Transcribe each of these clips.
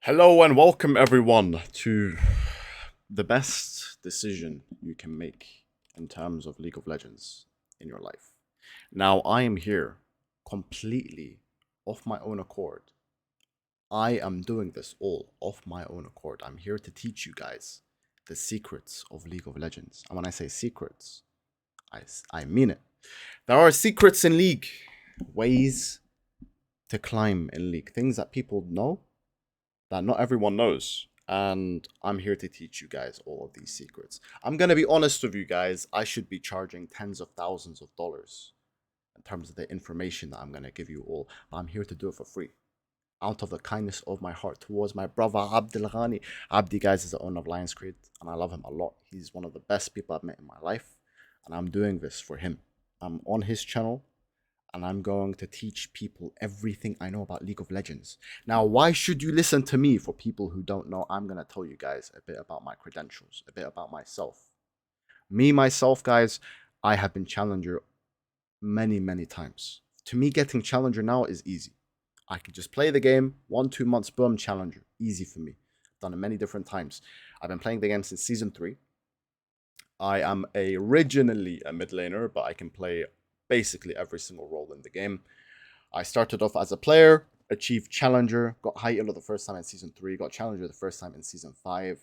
Hello and welcome everyone to the best decision you can make in terms of League of Legends in your life. Now, I am here completely off my own accord. I am doing this all off my own accord. I'm here to teach you guys the secrets of League of Legends. And when I say secrets, I mean it. There are secrets in League, ways to climb in League, things that people know that not everyone knows. And I'm here to teach you guys all of these secrets. I'm going to be honest with you guys, I should be charging tens of thousands of dollars in terms of the information that I'm going to give you all. But I'm here to do it for free. Out of the kindness of my heart towards my brother Abdul Ghani. Abdi, guys, is the owner of Lions Creed, and I love him a lot. He's one of the best people I've met in my life, and I'm doing this for him. I'm on his channel, and I'm going to teach people everything I know about League of Legends. Now, why should you listen to me? For people who don't know, I'm going to tell you guys a bit about my credentials, a bit about myself. Myself, guys, I have been Challenger many, many times. To me, getting Challenger now is easy. I can just play the game, 1-2 months, boom, Challenger. Easy for me. Done it many different times. I've been playing the game since Season 3. I am originally a mid laner, but I can play basically every single role in the game. I started off as a player, achieved Challenger, got High Elo the first time in Season 3, got Challenger the first time in Season 5,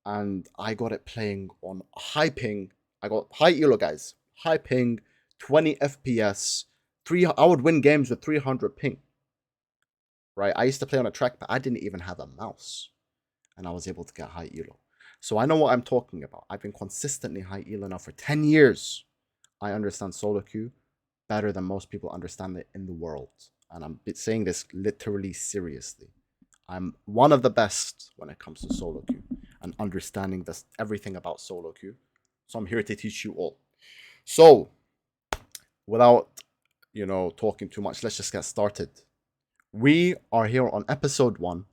and I got it playing on high ping. I got High Elo, guys. High ping, 20 FPS, I would win games with 300 ping. Right? I used to play on a trackpad. I didn't even have a mouse, and I was able to get High Elo. So I know what I'm talking about. I've been consistently High Elo now for 10 years. I understand solo queue better than most people understand it in the world. And I'm saying this literally seriously. I'm one of the best when it comes to solo queue and understanding this everything about solo queue. So I'm here to teach you all. So without talking too much, let's just get started. We are here on episode 1.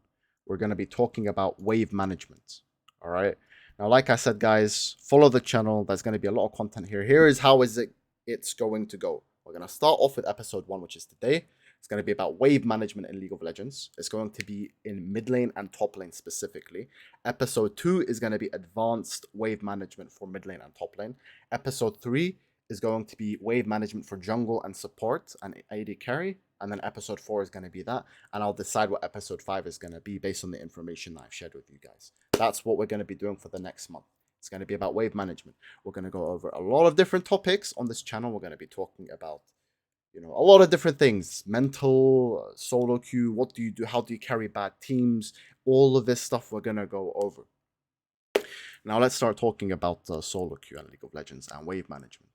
We're going to be talking about wave management. All right. Now, like I said, guys, follow the channel. There's going to be a lot of content here. Here is how it's going to go. We're going to start off with episode 1, which is today. It's going to be about wave management in League of Legends. It's going to be in mid lane and top lane specifically. Episode 2 is going to be advanced wave management for mid lane and top lane. Episode 3 is going to be wave management for jungle and support and AD carry. And then episode 4 is going to be that. And I'll decide what episode 5 is going to be based on the information that I've shared with you guys. That's what we're going to be doing for the next month. It's going to be about wave management. We're going to go over a lot of different topics on this channel. We're going to be talking about a lot of different things: mental, solo queue, what do you do, how do you carry bad teams, all of this stuff we're gonna go over. Now let's start talking about solo queue and League of Legends and wave management.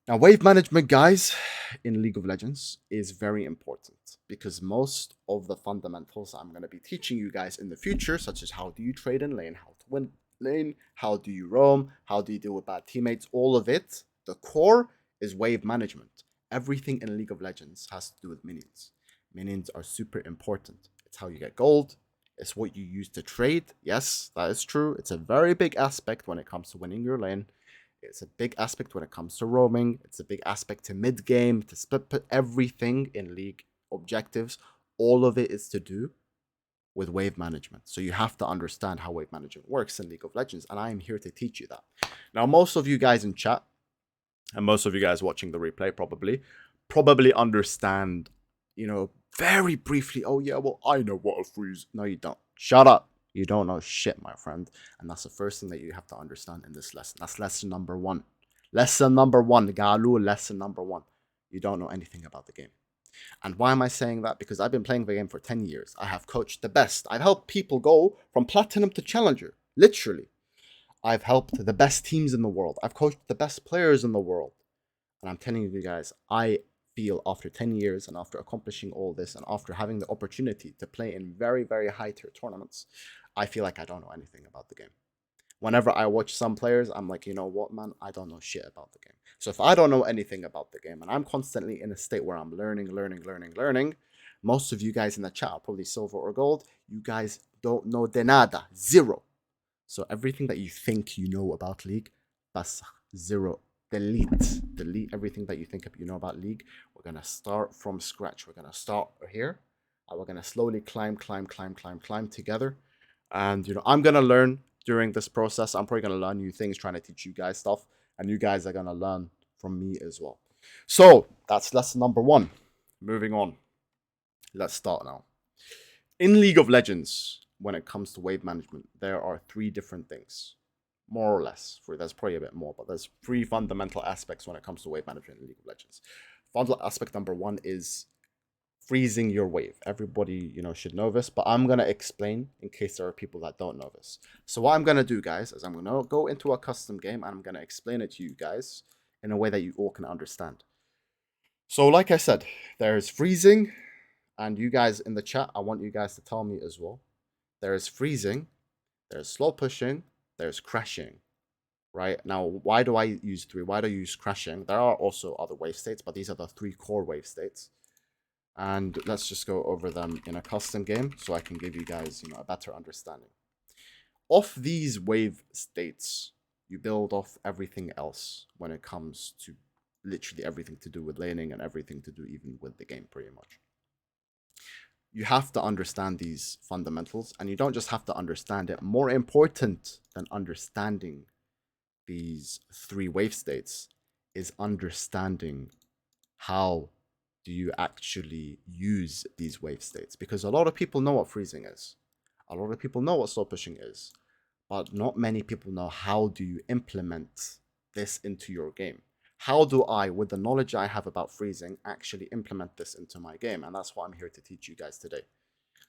Now, wave management, guys, in League of Legends is very important because most of the fundamentals I'm going to be teaching you guys in the future, such as how do you trade in lane, how to win lane, how do you roam, how do you deal with bad teammates, all of it, the core is wave management. Everything in League of Legends has to do with minions. Minions are super important. It's how you get gold. It's what you use to trade. Yes, that is true. It's a very big aspect when it comes to winning your lane. It's a big aspect when it comes to roaming. It's a big aspect to mid game, to split everything in League objectives. All of it is to do with wave management. So you have to understand how wave management works in League of Legends, and I am here to teach you that. Now, most of you guys in chat, and most of you guys watching the replay probably understand, very briefly, oh yeah, well, I know what a freeze. No, you don't. Shut up. You don't know shit, my friend. And that's the first thing that you have to understand in this lesson. That's lesson number 1. Lesson number 1. Galu, lesson number 1. You don't know anything about the game. And why am I saying that? Because I've been playing the game for 10 years. I have coached the best. I've helped people go from platinum to challenger. Literally. I've helped the best teams in the world. I've coached the best players in the world. And I'm telling you guys, I feel after 10 years and after accomplishing all this and after having the opportunity to play in very, very high tier tournaments, I feel like I don't know anything about the game. Whenever I watch some players, I'm like, you know what, man? I don't know shit about the game. So if I don't know anything about the game and I'm constantly in a state where I'm learning, most of you guys in the chat are probably silver or gold. You guys don't know de nada. Zero. So everything that you think you know about League, that's zero. Delete everything that you think you know about League. We're going to start from scratch. We're going to start here and we're gonna slowly climb together. And I'm gonna learn during this process. I'm probably gonna learn new things, trying to teach you guys stuff, and you guys are gonna learn from me as well. So that's lesson number 1. Moving on. Let's start now. In League of Legends, when it comes to wave management, there are 3 different things, more or less. There's probably a bit more, but there's 3 fundamental aspects when it comes to wave management in League of Legends. Fundamental aspect number 1 is freezing your wave. Everybody, should know this, but I'm going to explain in case there are people that don't know this. So what I'm going to do, guys, is I'm going to go into a custom game and I'm going to explain it to you guys in a way that you all can understand. So like I said, there's freezing, and you guys in the chat, I want you guys to tell me as well. There is freezing, there's slow pushing, there's crashing. Right? Now, why do I use 3? Why do I use crashing? There are also other wave states, but these are the 3 core wave states. And let's just go over them in a custom game so I can give you guys, a better understanding. Off these wave states, you build off everything else when it comes to literally everything to do with laning and everything to do even with the game, pretty much. You have to understand these fundamentals, and you don't just have to understand it. More important than understanding these 3 wave states is understanding how do you actually use these wave states, because a lot of people know what freezing is, a lot of people know what slow pushing is, but not many people know how do you implement this into your game. How do I, with the knowledge I have about freezing, actually implement this into my game? And that's what I'm here to teach you guys today.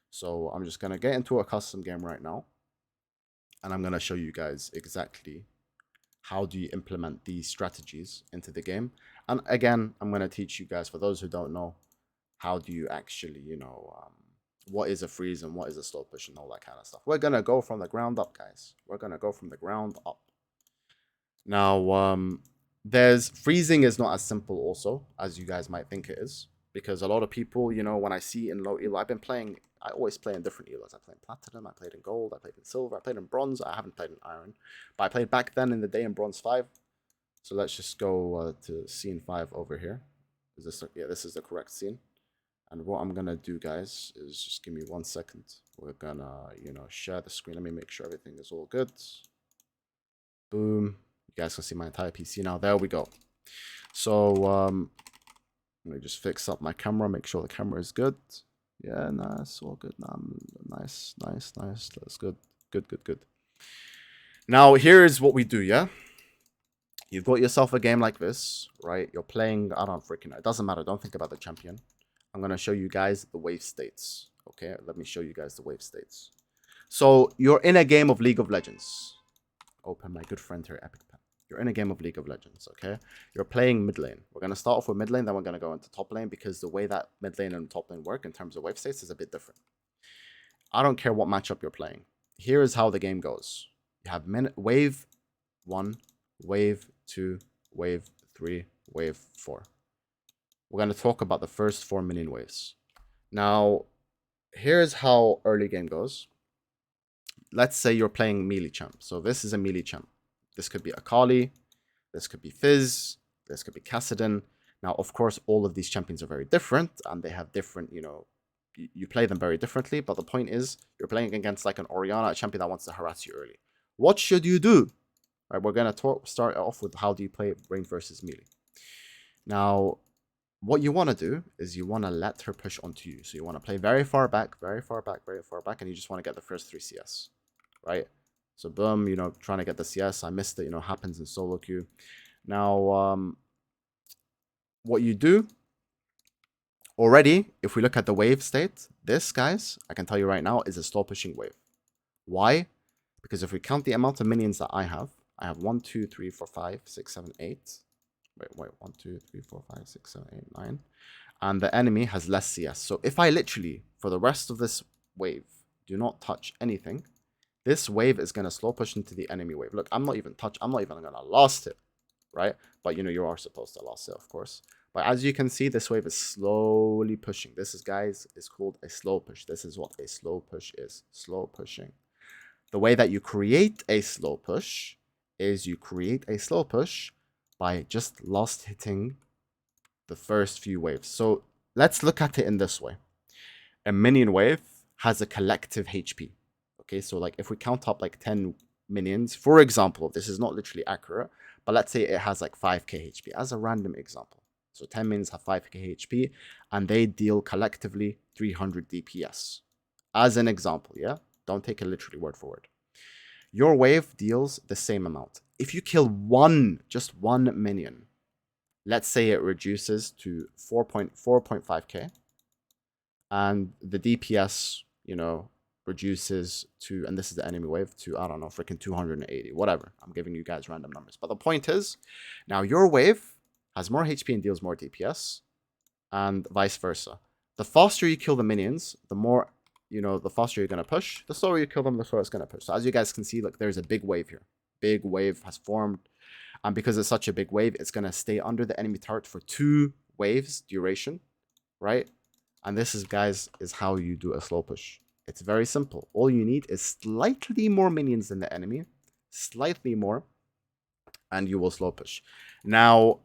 So I'm just going to get into a custom game right now, and I'm going to show you guys exactly how do you implement these strategies into the game. And again, I'm going to teach you guys, for those who don't know, how do you actually, what is a freeze and what is a slow push and all that kind of stuff. We're going to go from the ground up, guys. We're going to go from the ground up. Now, there's freezing is not as simple also as you guys might think it is, because a lot of people, when I see in low elo, I always play in different elos. I played in platinum, I played in gold, I played in silver, I played in bronze. I haven't played in iron, but I played back then in the day in bronze 5. So let's just go to scene 5 over here. Is this? Yeah, this is the correct scene. And what I'm gonna do, guys, is just give me 1 second. We're gonna, share the screen. Let me make sure everything is all good. Boom. You guys can see my entire PC now. There we go. So let me just fix up my camera, make sure the camera is good. Yeah, nice, all good. Nice. That's good. Good. Now, here's what we do, yeah? You've got yourself a game like this, right? You're playing, I don't freaking know. It doesn't matter. Don't think about the champion. I'm going to show you guys the wave states. Okay, let me show you guys the wave states. So, you're in a game of League of Legends. Open my good friend here, Epic Pen. You're in a game of League of Legends, okay? You're playing mid lane. We're going to start off with mid lane, then we're going to go into top lane, because the way that mid lane and top lane work in terms of wave states is a bit different. I don't care what matchup you're playing. Here is how the game goes. You have wave 1, wave 2, wave 3, wave 4. We're going to talk about the first 4 minion waves. Now, here's how early game goes. Let's say you're playing melee champ. So this is a melee champ. This could be Akali, this could be Fizz, this could be Kassadin. Now, of course, all of these champions are very different, and they have different, you play them very differently, but the point is, you're playing against like an Orianna, a champion that wants to harass you early. What should you do? Right, we're going to start off with how do you play range versus melee. Now, what you want to do is you want to let her push onto you. So you want to play very far back, and you just want to get the first 3 CS, right? So boom, trying to get the CS. I missed it, happens in solo queue. Now, what you do, already, if we look at the wave state, this, guys, I can tell you right now, is a slow pushing wave. Why? Because if we count the amount of minions that I have 1, 2, 3, 4, 5, 6, 7, 8. Wait, 1, 2, 3, 4, 5, 6, 7, 8, 9. And the enemy has less CS. So if I literally, for the rest of this wave, do not touch anything, this wave is going to slow push into the enemy wave. Look, I'm not even going to last it, right? But, you are supposed to last it, of course. But as you can see, this wave is slowly pushing. This is, guys, is called a slow push. This is what a slow push is. Slow pushing. The way that you create a slow push is you create a slow push by just last hitting the first few waves. So let's look at it in this way. a minion wave has a collective HP. Okay, so like if we count up like 10 minions, for example, this is not literally accurate, but let's say it has like 5k HP as a random example. So 10 minions have 5k HP and they deal collectively 300 DPS. As an example, yeah? Don't take it literally word for word. Your wave deals the same amount. If you kill just one minion, let's say it reduces to 4.5k, and the DPS, reduces to, and this is the enemy wave, to, I don't know, freaking 280, whatever. I'm giving you guys random numbers. But the point is, now your wave has more HP and deals more DPS, and vice versa. The faster you kill the minions, the more, the faster you're going to push. The slower you kill them, the slower it's going to push. So as you guys can see, look, there's a big wave here. Big wave has formed. And because it's such a big wave, it's going to stay under the enemy turret for 2 waves duration, right? And this is, guys, is how you do a slow push. It's very simple. All you need is slightly more minions than the enemy, slightly more, and you will slow push. Now,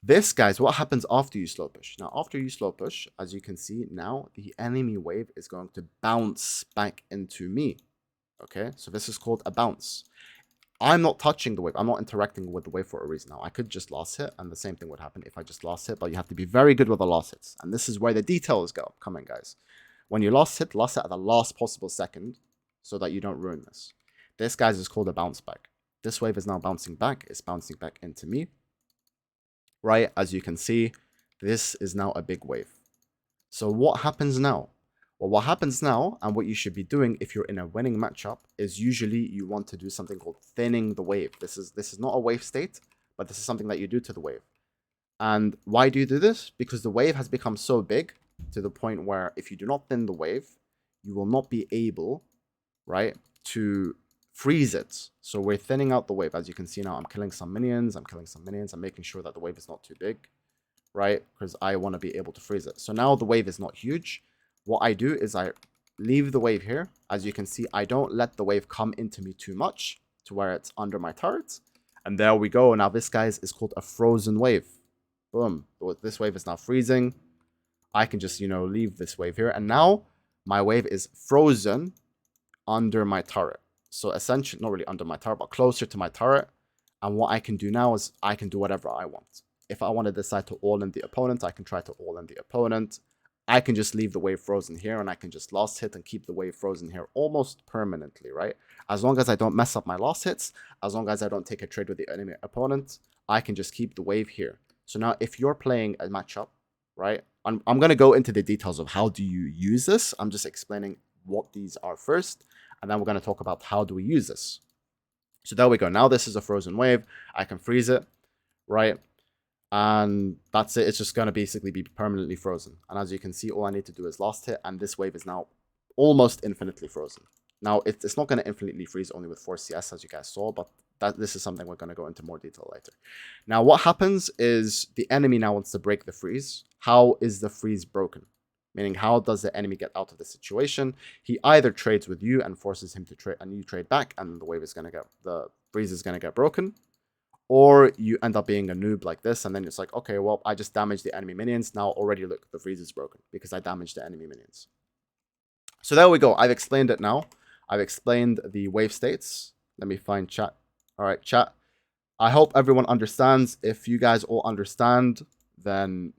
this, guys, what happens after you slow push? Now, after you slow push, as you can see, now the enemy wave is going to bounce back into me. Okay, so this is called a bounce. I'm not touching the wave. I'm not interacting with the wave for a reason. Now, I could just last hit, and the same thing would happen if I just last hit, but you have to be very good with the last hits. And this is where the details go. Come on, guys. When you last hit at the last possible second so that you don't ruin this. This, guys, is called a bounce back. This wave is now bouncing back. It's bouncing back into me. Right? As you can see, this is now a big wave. So what happens now? Well, what happens now, and what you should be doing if you're in a winning matchup, is usually you want to do something called thinning the wave. This is not a wave state, but this is something that you do to the wave. And why do you do this? Because the wave has become so big to the point where if you do not thin the wave, you will not be able, right, to freeze it. So we're thinning out the wave. As you can see now, I'm killing some minions. I'm making sure that the wave is not too big, right? Because I want to be able to freeze it. So now the wave is not huge. What I do is I leave the wave here. As you can see, I don't let the wave come into me too much to where it's under my turret. And there we go. Now this, guys, is called a frozen wave. Boom. This wave is now freezing. I can just, leave this wave here. And now my wave is frozen under my turret. So essentially, not really under my turret, but closer to my turret. And what I can do now is I can do whatever I want. If I want to decide to all-in the opponent, I can try to all-in the opponent. I can just leave the wave frozen here, and I can just last hit and keep the wave frozen here almost permanently, right? As long as I don't mess up my last hits, as long as I don't take a trade with the enemy opponent, I can just keep the wave here. So now if you're playing a matchup, right, I'm going to go into the details of how do you use this. I'm just explaining what these are first, and then we're going to talk about how do we use this. So there we go. Now this is a frozen wave. I can freeze it, right? And that's it. It's just going to basically be permanently frozen. And as you can see, all I need to do is last hit, and this wave is now almost infinitely frozen. Now, it's not going to infinitely freeze only with 4 CS, as you guys saw, but this is something we're going to go into more detail later. Now, what happens is the enemy now wants to break the freeze. How is the freeze broken? Meaning, how does the enemy get out of the situation? He either trades with you and forces him to trade, and you trade back, and the freeze is going to get broken. Or you end up being a noob like this, and then it's like, okay, well, I just damaged the enemy minions. Now already, look, the freeze is broken because I damaged the enemy minions. So there we go. I've explained it now. I've explained the wave states. Let me find chat. All right, chat. I hope everyone understands. If you guys all understand, then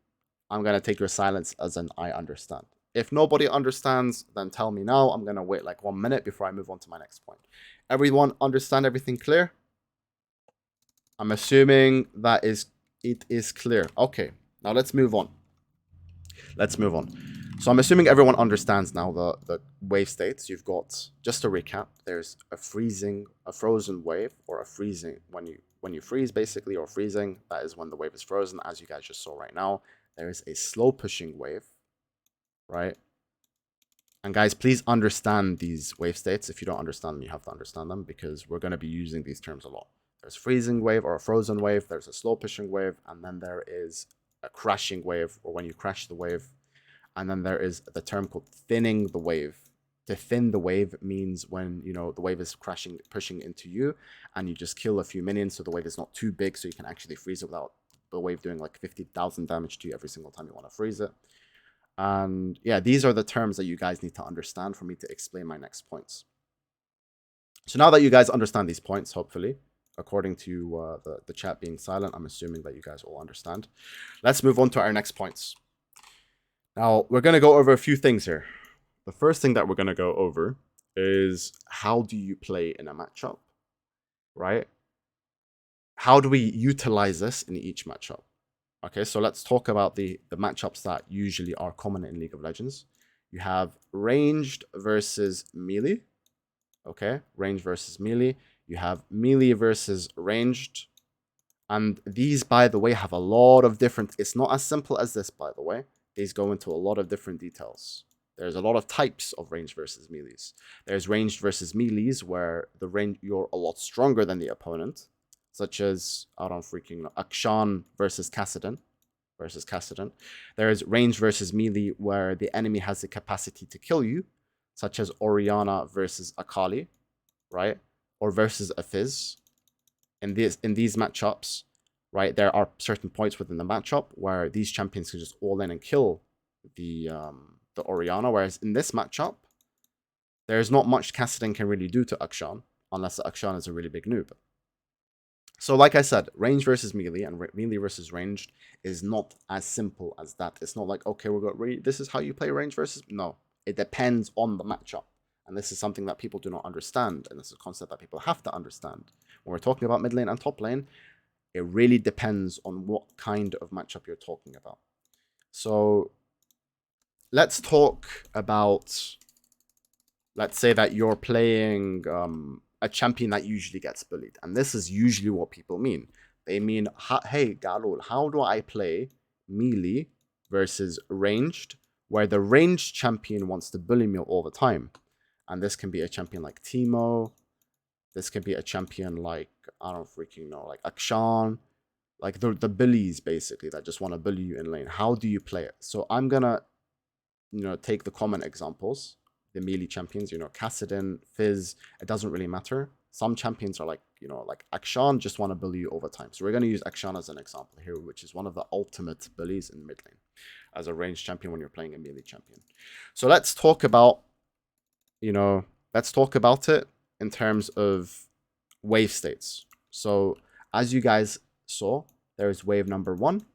I'm going to take your silence as an I understand. If nobody understands, then tell me now. I'm going to wait like 1 minute before I move on to my next point. Everyone understand everything clear? I'm assuming that it is clear. Okay, now let's move on. So I'm assuming everyone understands now the wave states. You've got, just to recap, there's a frozen wave, or a freezing, when you freeze basically, or freezing, that is when the wave is frozen, as you guys just saw right now. There is a slow pushing wave, right? And guys, please understand these wave states. If you don't understand them, you have to understand them, because we're going to be using these terms a lot. There's freezing wave or a frozen wave. There's a slow pushing wave. And then there is a crashing wave, or when you crash the wave. And then there is the term called thinning the wave. To thin the wave means when, the wave is pushing into you, and you just kill a few minions so the wave is not too big, so you can actually freeze it without the wave doing like 50,000 damage to you every single time you want to freeze it. And yeah, these are the terms that you guys need to understand for me to explain my next points. So now that you guys understand these points, hopefully, according to the chat being silent, I'm assuming that you guys all understand. Let's move on to our next points. Now, we're going to go over a few things here. The first thing that we're going to go over is how do you play in a matchup, right? How do we utilize this in each matchup? Okay, so let's talk about the matchups that usually are common in League of Legends. You have ranged versus melee. Okay, range versus melee. You have melee versus ranged. And these, by the way, have a lot of different... It's not as simple as this, by the way. These go into a lot of different details. There's a lot of types of range versus melees. There's ranged versus melees where the range you're a lot stronger than the opponent, such as, I don't freaking know, Akshan versus Kassadin. There's range versus melee where the enemy has the capacity to kill you, such as Orianna versus Akali, right? Or versus a Fizz. In these matchups, right, there are certain points within the matchup where these champions can just all in and kill the Orianna, whereas in this matchup, there's not much Kassadin can really do to Akshan, unless Akshan is a really big noob. So like I said, range versus melee and melee versus ranged is not as simple as that. It's not like, okay, this is how you play range versus... No, it depends on the matchup. And this is something that people do not understand. And this is a concept that people have to understand. When we're talking about mid lane and top lane, it really depends on what kind of matchup you're talking about. So let's talk about, let's say that you're playing a champion that usually gets bullied. And this is usually what people mean. They mean, hey, Galul, how do I play melee versus ranged, where the ranged champion wants to bully me all the time? And this can be a champion like Teemo. This can be a champion like, I don't freaking know, like Akshan. Like the bullies, basically, that just want to bully you in lane. How do you play it? So I'm going to, take the common examples. The melee champions, Kassadin, Fizz, it doesn't really matter. Some champions are like, like Akshan just want to bully you over time. So we're going to use Akshan as an example here, which is one of the ultimate bullies in mid lane as a ranged champion when you're playing a melee champion. So let's talk about, it in terms of wave states. So as you guys saw, there's wave number 1,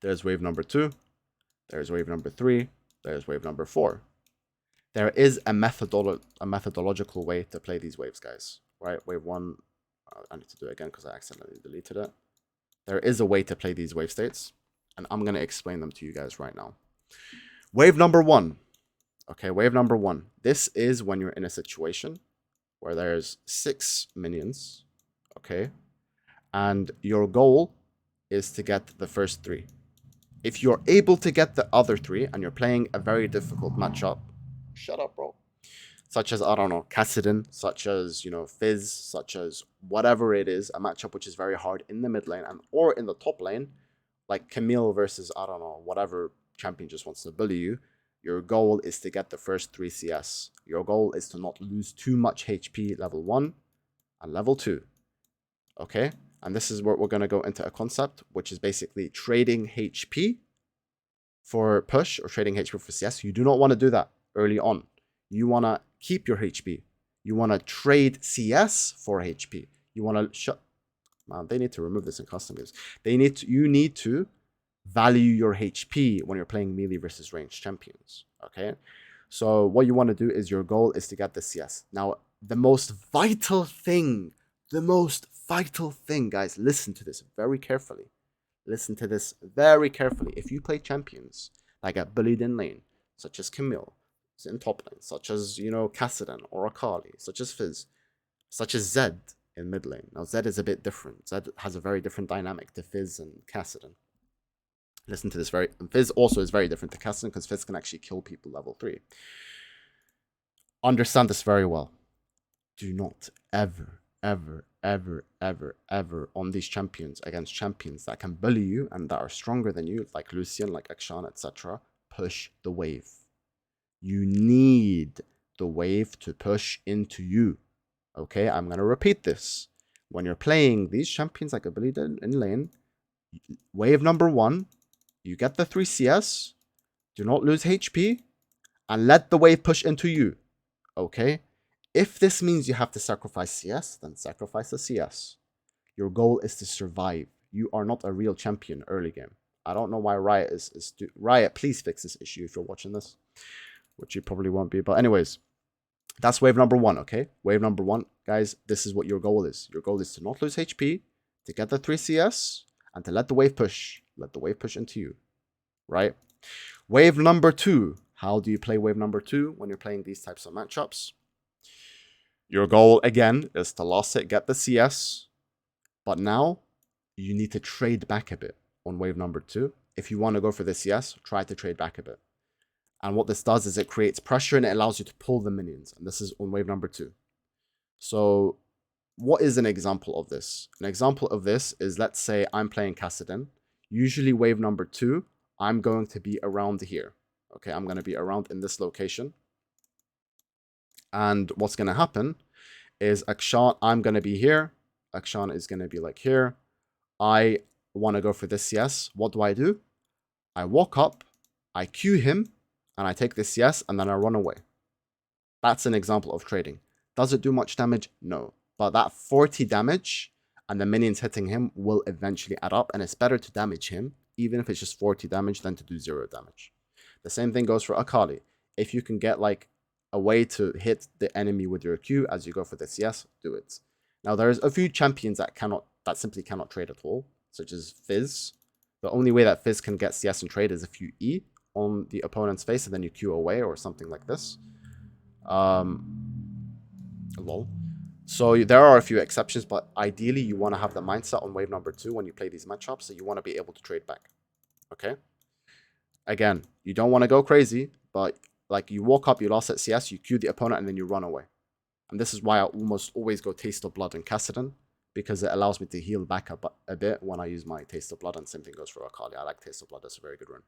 there's wave number 2, there's wave number 3, there's wave number 4. There is a methodological way to play these waves, guys. Right? Wave 1, I need to do it again because I accidentally deleted it. There is a way to play these wave states, and I'm going to explain them to you guys right now. Wave number 1. Okay, wave number 1. This is when you're in a situation where there's 6 minions, okay? And your goal is to get the first 3. If you're able to get the other 3 and you're playing a very difficult matchup, shut up, bro. Such as, I don't know, Kassadin, such as, Fizz, such as whatever it is, a matchup which is very hard in the mid lane or in the top lane, like Camille versus, I don't know, whatever champion just wants to bully you. Your goal is to get the first 3 CS. Your goal is to not lose too much HP level 1 and level 2. Okay? And this is where we're going to go into a concept, which is basically trading HP for push or trading HP for CS. You do not want to do that early on. You want to keep your HP. You want to trade CS for HP. You want to... Man, they need to remove this in custom games. You need to value your HP when you're playing melee versus ranged champions, okay? So what you want to do is your goal is to get the CS. Now, the most vital thing, guys, listen to this very carefully. Listen to this very carefully. If you play champions that get bullied in lane, such as Camille, in top lane, such as, Kassadin or Akali, such as Fizz, such as Zed in mid lane. Now, Zed is a bit different. Zed has a very different dynamic to Fizz and Kassadin. Listen to this Fizz also is very different to Kassadin because Fizz can actually kill people level 3. Understand this very well. Do not ever on these champions, against champions that can bully you and that are stronger than you, like Lucian, like Akshan, etc., push the wave. You need the wave to push into you. Okay, I'm going to repeat this. When you're playing these champions like a bullied in lane, wave number 1, you get the 3 CS, Do not lose HP and let the wave push into you. Okay? If this means you have to sacrifice CS, then sacrifice the CS. Your goal is to survive. You are not a real champion early game. I don't know why Riot is Riot, please fix this issue if you're watching this, which you probably won't be. But anyways, that's wave number 1, okay? Wave number 1, guys, this is what your goal is. Your goal is to not lose HP, to get the 3 CS, and to let the wave push. Let the wave push into you, right? Wave number 2. How do you play wave number 2 when you're playing these types of matchups? Your goal, again, is to last hit, get the CS. But now, you need to trade back a bit on wave number 2. If you want to go for the CS, try to trade back a bit. And what this does is it creates pressure and it allows you to pull the minions. And this is on wave number 2. So what is an example of this? An example of this is, let's say I'm playing Kassadin. Usually wave number 2, I'm going to be around here. Okay, I'm going to be around in this location. And what's going to happen is Akshan, I'm going to be here. Akshan is going to be like here. I want to go for this CS. What do? I walk up, I Q him, and I take this CS, and then I run away. That's an example of trading. Does it do much damage? No. But that 40 damage and the minions hitting him will eventually add up, and it's better to damage him, even if it's just 40 damage, than to do 0 damage. The same thing goes for Akali. If you can get like a way to hit the enemy with your Q as you go for the CS, do it. Now there's a few champions that simply cannot trade at all, such as Fizz. The only way that Fizz can get CS and trade is if you E on the opponent's face and then you Q away or something like this. Lol. So there are a few exceptions, but ideally you want to have the mindset on wave number 2 when you play these matchups, so you want to be able to trade back. Okay? Again, you don't want to go crazy, but like you walk up, you lost at CS, you Q the opponent, and then you run away. And this is why I almost always go Taste of Blood and Kassadin, because it allows me to heal back a bit when I use my Taste of Blood, and same thing goes for Akali. I like Taste of Blood, that's a very good run.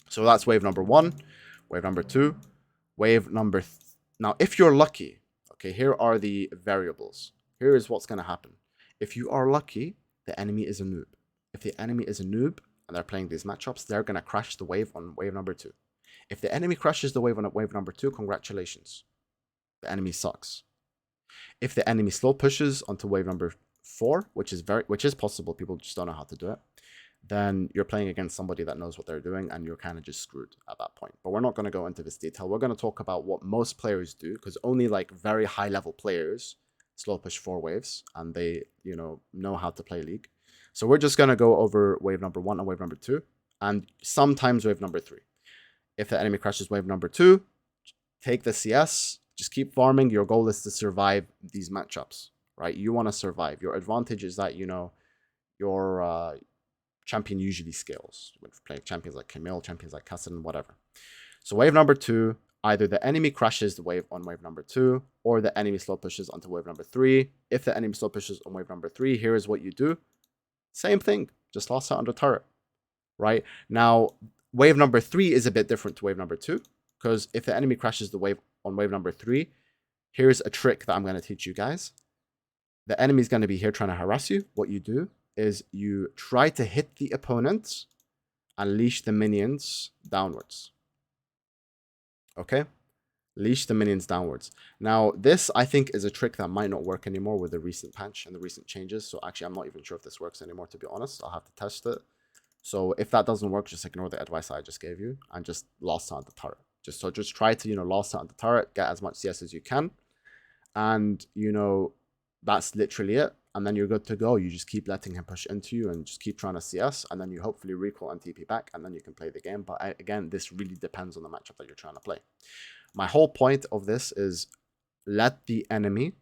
So that's wave number 1, wave number 2, wave number... Now, if you're lucky, okay, here are the variables. Here is what's going to happen. If you are lucky, the enemy is a noob. If the enemy is a noob and they're playing these matchups, they're going to crash the wave on wave number 2. If the enemy crashes the wave on wave number 2, congratulations. The enemy sucks. If the enemy slow pushes onto wave number 4, which is possible, people just don't know how to do it, then you're playing against somebody that knows what they're doing, and you're kind of just screwed at that point. But we're not going to go into this detail. We're going to talk about what most players do, because only like very high level players slow push 4 waves, and they, know how to play League. So we're just going to go over wave number 1 and wave number 2, and sometimes wave number 3. If the enemy crashes wave number 2, take the CS, just keep farming. Your goal is to survive these matchups, right? You want to survive. Your advantage is that, your champion usually scales. When playing champions like Camille, champions like Kassadin, whatever. So wave number 2, either the enemy crashes the wave on wave number 2, or the enemy slow pushes onto wave number 3. If the enemy slow pushes on wave number 3, here is what you do. Same thing, just lost out on the turret, right? Now, wave number 3 is a bit different to wave number 2, because if the enemy crashes the wave on wave number 3, here's a trick that I'm going to teach you guys. The enemy is going to be here trying to harass you. What you do is you try to hit the opponent and leash the minions downwards. Okay? Leash the minions downwards. Now, this, I think, is a trick that might not work anymore with the recent patch and the recent changes. So actually, I'm not even sure if this works anymore, to be honest. I'll have to test it. So if that doesn't work, just ignore the advice I just gave you and just last on the turret. Just try to, last on the turret, get as much CS as you can. And, that's literally it. And then you're good to go. You just keep letting him push into you and just keep trying to CS. And then you hopefully recall and TP back. And then you can play the game. But again, this really depends on the matchup that you're trying to play. My whole point of this is let the enemy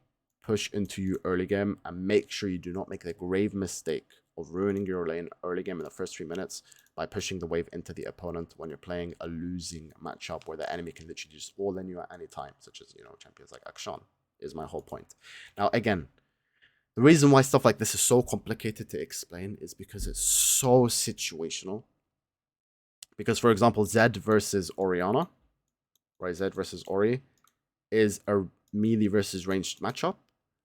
push into you early game. And make sure you do not make the grave mistake of ruining your lane early game in the first 3 minutes by pushing the wave into the opponent when you're playing a losing matchup where the enemy can literally just all in you at any time. Such as, champions like Akshan is my whole point. Now, again, the reason why stuff like this is so complicated to explain is because it's so situational. Because, for example, Zed versus Orianna, right? Zed versus Ori is a melee versus ranged matchup.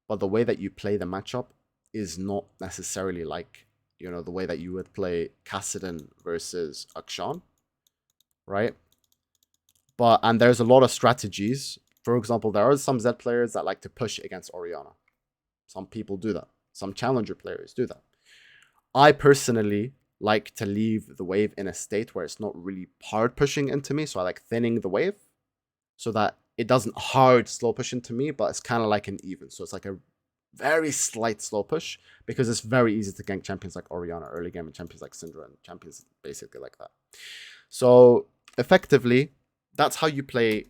But the way that you play the matchup is not necessarily like, the way that you would play Kassadin versus Akshan. right? And there's a lot of strategies. For example, there are some Zed players that like to push against Orianna. Some people do that. Some challenger players do that. I personally like to leave the wave in a state where it's not really hard pushing into me. So I like thinning the wave so that it doesn't hard slow push into me, but it's kind of like an even. So it's like a very slight slow push because it's very easy to gank champions like Orianna early game and champions like Syndra and champions basically like that. So effectively, that's how you play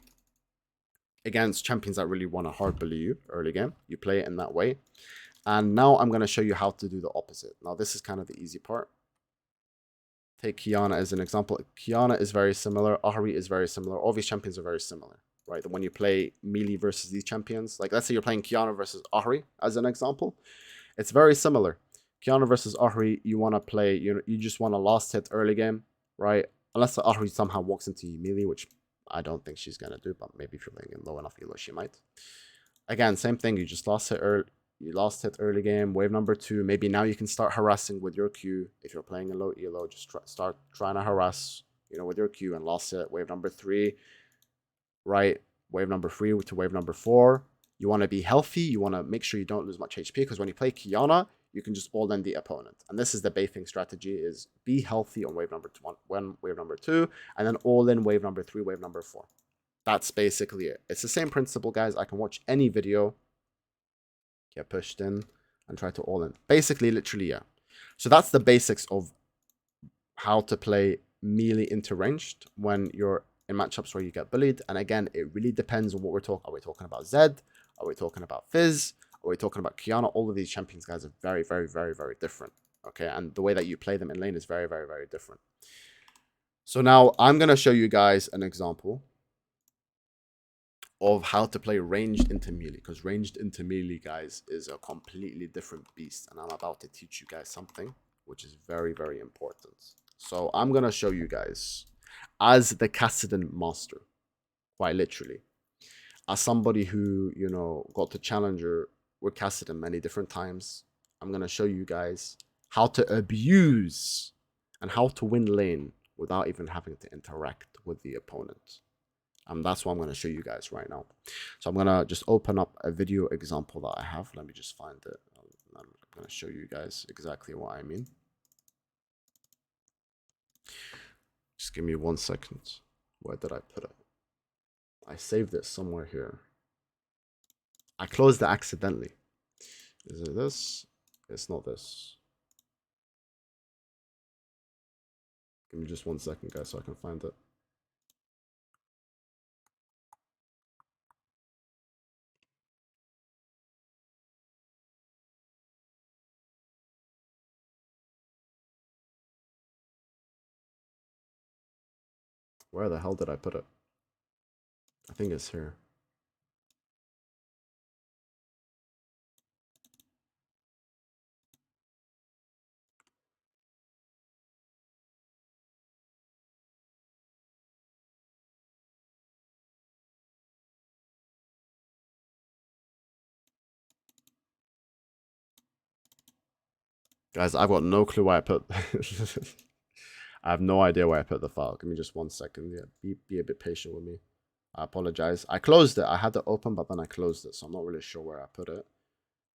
against champions that really want to hard bully you early game. You play it in that way. And now I'm going to show you how to do the opposite. Now, this is kind of the easy part. Take Qiyana as an example. Qiyana is very similar. Ahri is very similar. All these champions are very similar, right? When you play melee versus these champions, like let's say you're playing Qiyana versus Ahri as an example, it's very similar. Qiyana versus Ahri, you want to play, you just want to last hit early game, right? Unless the Ahri somehow walks into you melee, which I don't think she's going to do, but maybe if you're playing in low enough elo, she might. Again, same thing. You just last hit early. You lost it early game. Wave number 2. Maybe now you can start harassing with your Q. If you're playing a low elo, just start trying to harass, with your Q and lost it. Wave number 3, right? Wave number 3 to wave number 4. You want to be healthy. You want to make sure you don't lose much HP because when you play Qiyana, you can just all in the opponent. And this is the Beifing strategy: is be healthy on wave number 1, wave number 2, and then all in wave number 3, wave number 4. That's basically it. It's the same principle, guys. I can watch any video, get pushed in, and try to all in. Basically, literally, yeah. So that's the basics of how to play melee into ranged when you're in matchups where you get bullied. And again, it really depends on what we're talking. Are we talking about Zed? Are we talking about Fizz? Are we talking about Qiyana? All of these champions, guys, are very, very, very, very different. Okay, and the way that you play them in lane is very, very, very different. So now I'm going to show you guys an example of how to play ranged into melee, because ranged into melee, guys, is a completely different beast, and I'm about to teach you guys something which is very, very important. So I'm gonna show you guys as the Kassadin master, quite literally, as somebody who got to challenger with Kassadin many different times. I'm gonna show you guys how to abuse and how to win lane without even having to interact with the opponent. That's what I'm going to show you guys right now. So I'm going to just open up a video example that I have. Let me just find it. I'm going to show you guys exactly what I mean. Just give me 1 second. Where did I put it? I saved it somewhere here. I closed it accidentally. Is it this? It's not this. Give me just 1 second, guys, so I can find it. Where the hell did I put it? I think it's here. Guys, I've got no clue why I put... I have no idea where I put the file. Give me just 1 second. Yeah, be a bit patient with me. I apologize. I closed it. I had it open, but then I closed it, so I'm not really sure where I put it.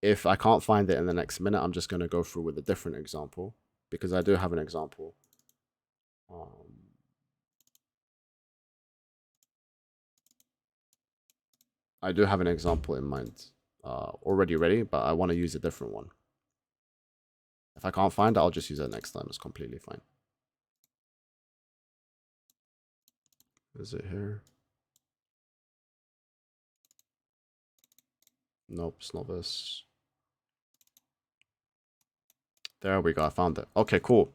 If I can't find it in the next minute, I'm just going to go through with a different example, because I do have an example. I do have an example in mind already ready, but I want to use a different one. If I can't find it, I'll just use it next time. It's completely fine. Is it here? Nope, it's not this. There we go. I found it. Okay, cool.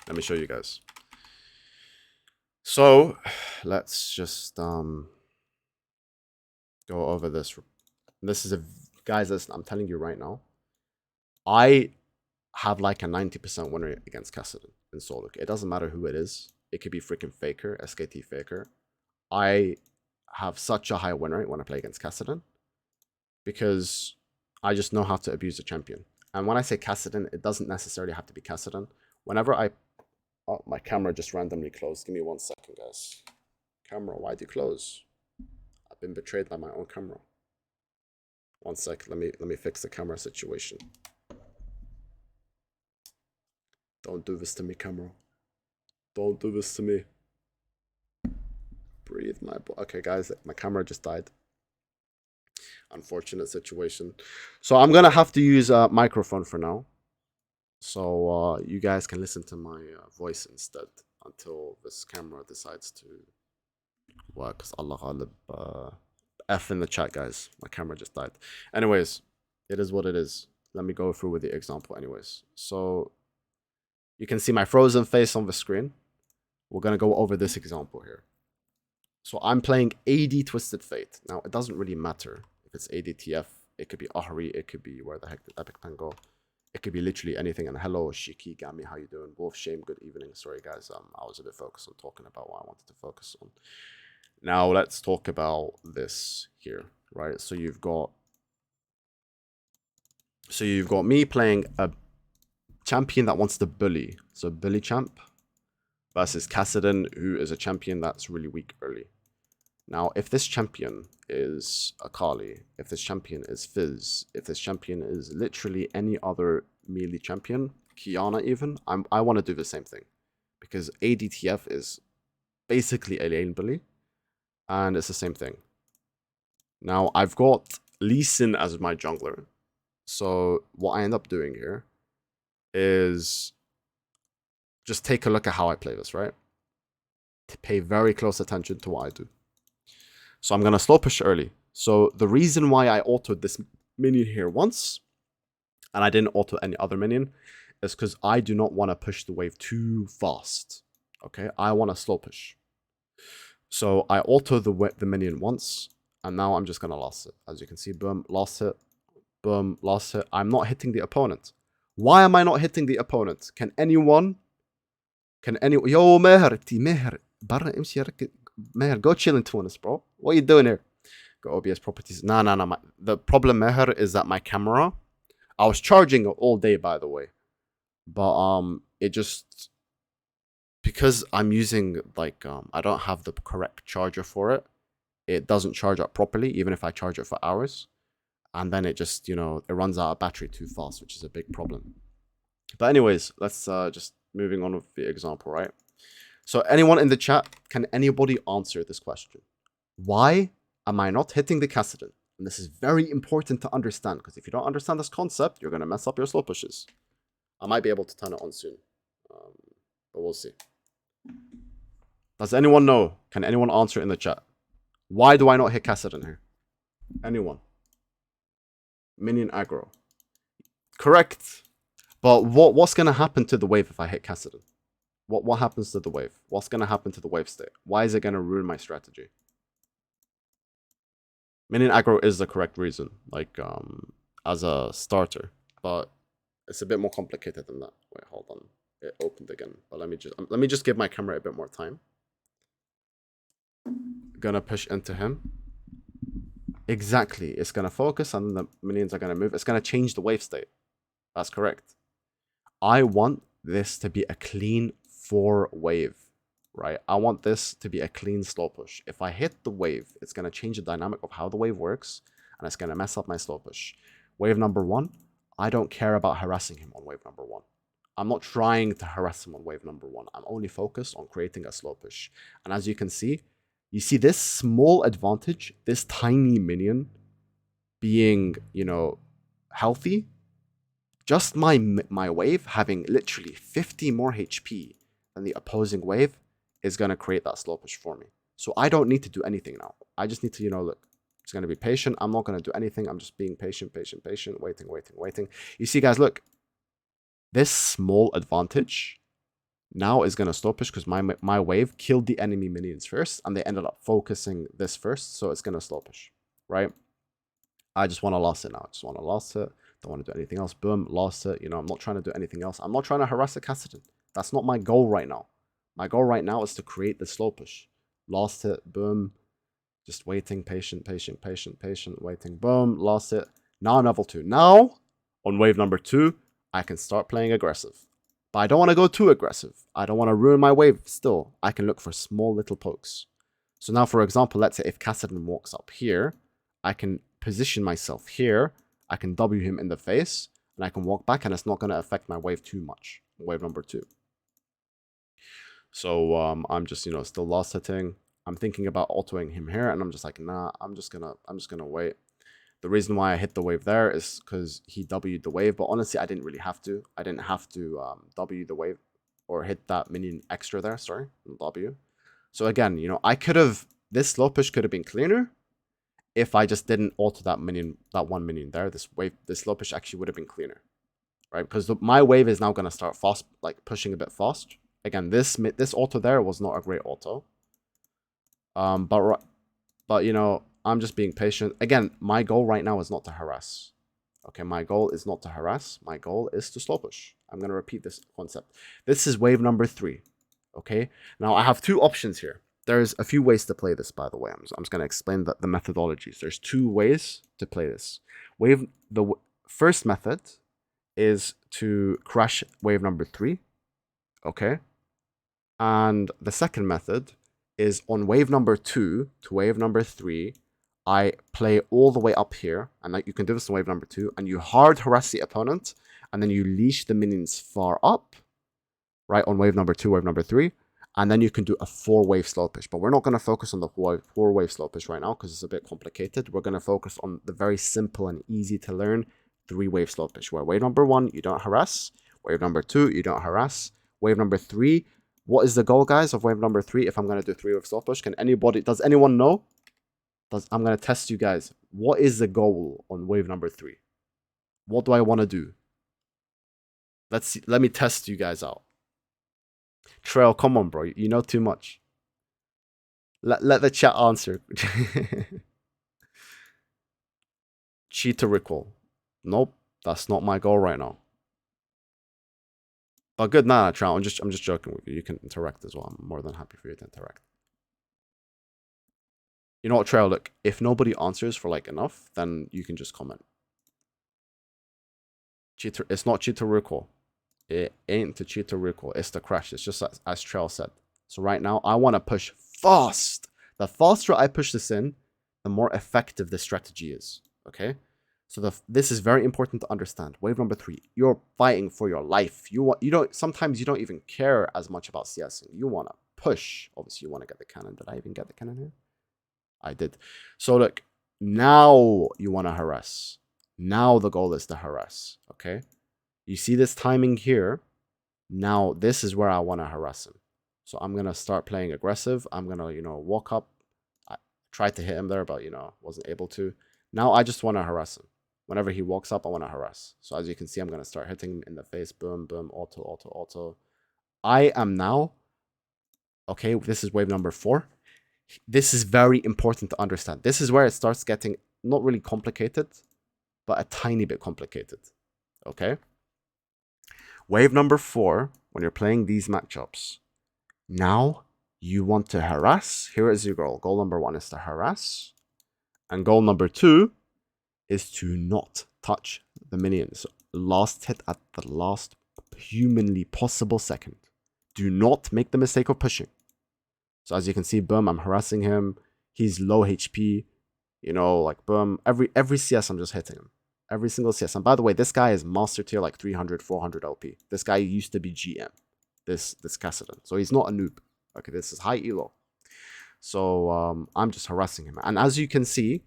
Let me show you guys. So let's just go over this. This is guys, listen, I'm telling you right now, I have like a 90% win rate against Kassadin in solo. It doesn't matter who it is. It could be freaking Faker, SKT Faker. I have such a high win rate when I play against Kassadin because I just know how to abuse a champion. And when I say Kassadin, it doesn't necessarily have to be Kassadin. Whenever I... Oh, my camera just randomly closed. Give me 1 second. on, guys. Camera, why do you close? I've been betrayed by my own camera. One sec, let me fix the camera situation. Don't do this to me, camera. Don't do this to me. Breathe, my boy. Okay, guys, my camera just died. Unfortunate situation. So I'm gonna have to use a microphone for now. So you guys can listen to my voice instead until this camera decides to work. Because Allah Ghalib, F in the chat, guys. My camera just died. Anyways, it is what it is. Let me go through with the example anyways. So you can see my frozen face on the screen. We're going to go over this example here. So I'm playing AD Twisted Fate. Now, it doesn't really matter if it's ADTF. It could be Ahri. It could be where the heck did Epic Pen go? It could be literally anything. And hello, Shiki, Gami, how you doing? Wolf, Shame, good evening. Sorry, guys. I was a bit focused on talking about what I wanted to focus on. Now, let's talk about this here, right? So you've got me playing a champion that wants to bully. So bully champ versus Kassadin, who is a champion that's really weak early. Now, if this champion is Akali, if this champion is Fizz, if this champion is literally any other melee champion, Kiana even, I want to do the same thing. Because ADTF is basically a lane bully, and it's the same thing. Now, I've got Lee Sin as my jungler. So what I end up doing here is just take a look at how I play this, right? To pay very close attention to what I do. So I'm going to slow push early. So the reason why I autoed this minion here once, and I didn't auto any other minion, is because I do not want to push the wave too fast. Okay, I want to slow push. So I auto the minion once, and now I'm just going to last it. As you can see, boom, last hit, boom, last hit. I'm not hitting the opponent. Why am I not hitting the opponent? Can anyone... Yo, Meher, Meher, برا امشي ركز. Meher, go chill in Tunis, bro. What are you doing here? Go OBS properties. Nah. The problem, Meher, is that my camera, I was charging it all day, by the way. But it just, because I'm using like I don't have the correct charger for it. It doesn't charge up properly, even if I charge it for hours. And then it just, you know, it runs out of battery too fast, which is a big problem. But anyways, let's just moving on with the example, right? So anyone in the chat, can anybody answer this question? Why am I not hitting the Kassadin? And this is very important to understand, because if you don't understand this concept, you're going to mess up your slow pushes. I might be able to turn it on soon, but we'll see. Does anyone know? Can anyone answer in the chat? Why do I not hit Kassadin here? Anyone? Minion aggro. Correct. But what's going to happen to the wave if I hit Kassadin? What happens to the wave? What's going to happen to the wave state? Why is it going to ruin my strategy? Minion aggro is the correct reason, like as a starter, but it's a bit more complicated than that. Wait, hold on. It opened again. But let me just give my camera a bit more time. Gonna push into him. Exactly. It's gonna focus and the minions are gonna move. It's gonna change the wave state. That's correct. I want this to be a clean 4 wave, right? I want this to be a clean slow push. If I hit the wave, it's going to change the dynamic of how the wave works, and it's going to mess up my slow push. Wave number 1, I don't care about harassing him on wave number 1. I'm not trying to harass him on wave number 1. I'm only focused on creating a slow push. And as you can see, you see this small advantage, this tiny minion being, you know, healthy. Just my wave having literally 50 more HP than the opposing wave is going to create that slow push for me. So I don't need to do anything now. I just need to, you know, look, it's going to be patient. I'm not going to do anything. I'm just being patient, waiting. You see, guys, look. This small advantage now is going to slow push because my wave killed the enemy minions first, and they ended up focusing this first, so it's going to slow push, right? I just want to last it now. I just want to last it. Don't want to do anything else. Boom, lost it. You know, I'm not trying to do anything else. I'm not trying to harass the Kassadin. That's not my goal right now. My goal right now is to create the slow push. Lost it. Boom. Just waiting. Patient. Waiting. Boom. Lost it. Now level 2. Now, on wave number 2, I can start playing aggressive. But I don't want to go too aggressive. I don't want to ruin my wave still. I can look for small little pokes. So now, for example, let's say if Kassadin walks up here, I can position myself here. I can W him in the face, and I can walk back, and it's not going to affect my wave too much. Wave number 2. So I'm just, still last hitting. I'm thinking about autoing him here, and I'm just like, nah, I'm just gonna wait. The reason why I hit the wave there is because he W'd the wave, but honestly, I didn't really have to. I didn't have to W the wave or hit that minion extra there, sorry, W. So again, I could have, this slow push could have been cleaner if I just didn't auto that minion, that one minion there. This slow push actually would have been cleaner, right? Because my wave is now going to start fast, like pushing a bit fast. Again, this auto there was not a great auto. But I'm just being patient. Again, my goal right now is not to harass. Okay, my goal is not to harass. My goal is to slow push. I'm going to repeat this concept. This is wave number 3. Okay, now I have 2 options here. There's a few ways to play this, by the way. I'm just going to explain the methodologies. There's 2 ways to play this. The first method is to crash wave number 3. Okay, and the second method is on wave number 2 to wave number 3, I play all the way up here, and you can do this on wave number 2, and you hard harass the opponent, and then you leash the minions far up, right, on wave number 2, wave number 3, and then you can do a 4-wave slow push. But we're not going to focus on the 4-wave slow push right now, because it's a bit complicated. We're going to focus on the very simple and easy to learn 3-wave slow push, where wave number 1, you don't harass, wave number 2, you don't harass, wave number 3, what is the goal, guys, of wave number 3 if I'm going to do 3-wave slow push? Does anyone know? I'm going to test you guys. What is the goal on wave number 3? What do I want to do? Let's see. Let me test you guys out. Trail, come on, bro. You know too much. Let the chat answer. Cheetah recall. Nope, that's not my goal right now. But good, nah, Trail. I'm just joking with you. You can interact as well. I'm more than happy for you to interact. You know what, Trail? Look, if nobody answers for like enough, then you can just comment. Cheetah, it's not cheetah recall. It ain't the cheetah recall. It's the crash. It's just as Trail said. So right now, I want to push fast. The faster I push this in, the more effective this strategy is. Okay. So this is very important to understand. Wave number 3, you're fighting for your life. Sometimes you don't even care as much about CSing. You want to push. Obviously, you want to get the cannon. Did I even get the cannon here? I did. So look, now you want to harass. Now the goal is to harass. Okay. You see this timing here. Now this is where I want to harass him. So I'm going to start playing aggressive. I'm going to, walk up. I tried to hit him there, but, wasn't able to. Now I just want to harass him. Whenever he walks up, I want to harass. So as you can see, I'm going to start hitting him in the face. Boom, boom, auto, auto, auto. I am now, okay, this is wave number 4. This is very important to understand. This is where it starts getting not really complicated, but a tiny bit complicated. Okay? Wave number 4, when you're playing these matchups, now you want to harass. Here is your goal. Goal number 1 is to harass. And goal number 2 is to not touch the minions. Last hit at the last humanly possible second. Do not make the mistake of pushing. So as you can see, boom, I'm harassing him. He's low HP. Like boom. Every CS, I'm just hitting him. Every single CS. And by the way, this guy is master tier, like 300, 400 LP. This guy used to be GM. This Kassadin. So he's not a noob. Okay, this is high elo. So I'm just harassing him. And as you can see,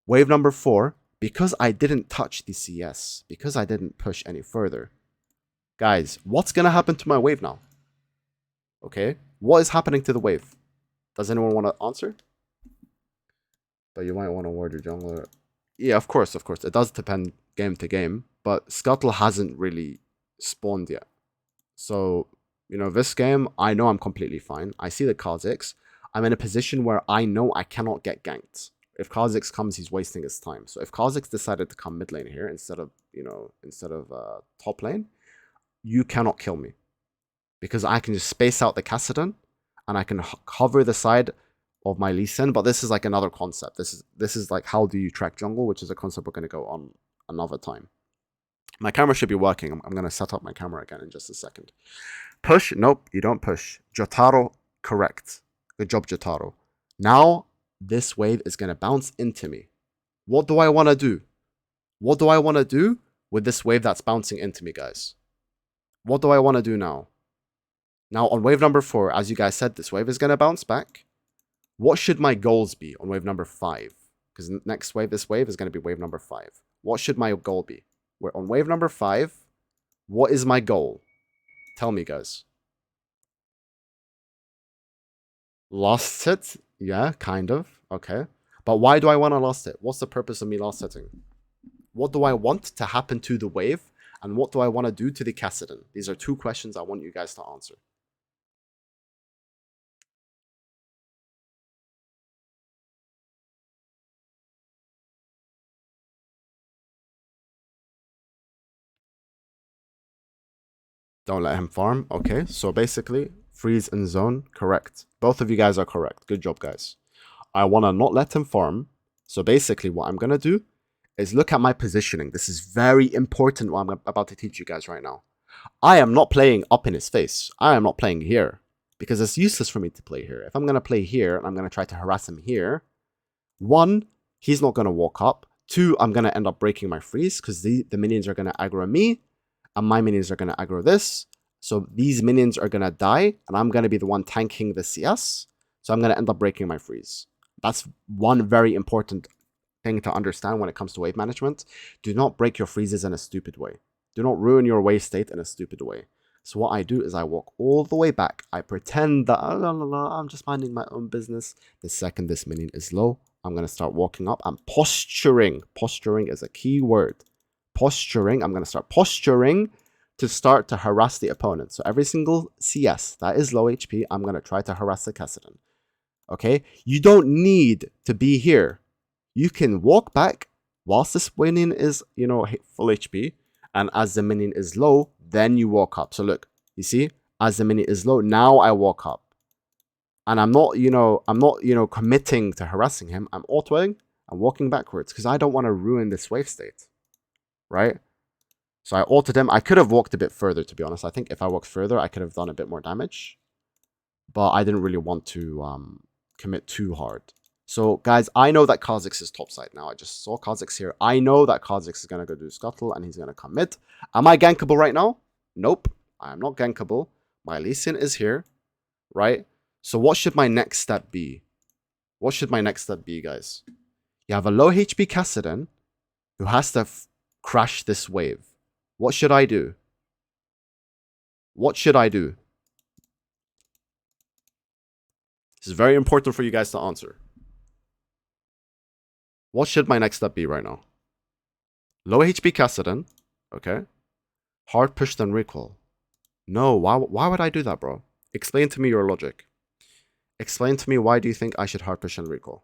wave number 4, because I didn't touch the CS, because I didn't push any further, guys, what's going to happen to my wave now? Okay, what is happening to the wave? Does anyone want to answer? But you might want to ward your jungler. Yeah, of course. It does depend game to game, but Scuttle hasn't really spawned yet. So, this game, I know I'm completely fine. I see the Kha'Zix. I'm in a position where I know I cannot get ganked. If Kha'Zix comes, he's wasting his time. So if Kha'Zix decided to come mid lane here instead of top lane, you cannot kill me. Because I can just space out the Kassadin, and I can cover the side of my Lee Sin. But this is like another concept. This is like how do you track jungle, which is a concept we're going to go on another time. My camera should be working. I'm going to set up my camera again in just a second. Push. Nope, you don't push. Jotaro, correct. Good job, Jotaro. Now, this wave is going to bounce into me. What do I want to do? What do I want to do with this wave that's bouncing into me, guys? What do I want to do now? Now, on wave number 4, as you guys said, this wave is going to bounce back. What should my goals be on wave number 5? Because next wave, this wave is going to be wave number 5. What should my goal be? We're on wave number 5. What is my goal? Tell me, guys. Lost it? Yeah, kind of. Okay. But why do I want to lost it? What's the purpose of me lost setting? What do I want to happen to the wave? And what do I want to do to the Kassadin? These are 2 questions I want you guys to answer. Don't let him farm. Okay, so basically, freeze and zone, correct. Both of you guys are correct. Good job, guys. I want to not let him farm. So basically, what I'm going to do is look at my positioning. This is very important what I'm about to teach you guys right now. I am not playing up in his face. I am not playing here. Because it's useless for me to play here. If I'm going to play here, and I'm going to try to harass him here, 1, he's not going to walk up. 2, I'm going to end up breaking my freeze because the minions are going to aggro me. And my minions are going to aggro this. So these minions are going to die. And I'm going to be the one tanking the CS. So I'm going to end up breaking my freeze. That's one very important thing to understand when it comes to wave management. Do not break your freezes in a stupid way. Do not ruin your wave state in a stupid way. So what I do is I walk all the way back. I pretend that I'm just minding my own business. The second this minion is low, I'm going to start walking up. I'm posturing. Posturing is a key word. Posturing. I'm going to start posturing to start to harass the opponent. So every single CS that is low HP, I'm going to try to harass the Kassadin. Okay? You don't need to be here. You can walk back whilst this minion is, full HP. And as the minion is low, then you walk up. So look, you see, as the minion is low, now I walk up. And I'm not, committing to harassing him. I'm autoing. I'm walking backwards because I don't want to ruin this wave state. Right? So I altered him. I could have walked a bit further, to be honest. I think if I walked further, I could have done a bit more damage. But I didn't really want to commit too hard. So, guys, I know that Kha'Zix is topside now. I just saw Kha'Zix here. I know that Kha'Zix is going to go do Scuttle and he's going to come mid. Am I gankable right now? Nope. I am not gankable. My Lee Sin is here, right? So what should my next step be? What should my next step be, guys? You have a low HP Kassadin who has to crash this wave. What should I do? What should I do? This is very important for you guys to answer. What should my next step be right now? Low HP Kassadin. Okay. Hard push then recall. No, why would I do that, bro? Explain to me your logic. Explain to me why do you think I should hard push and recall.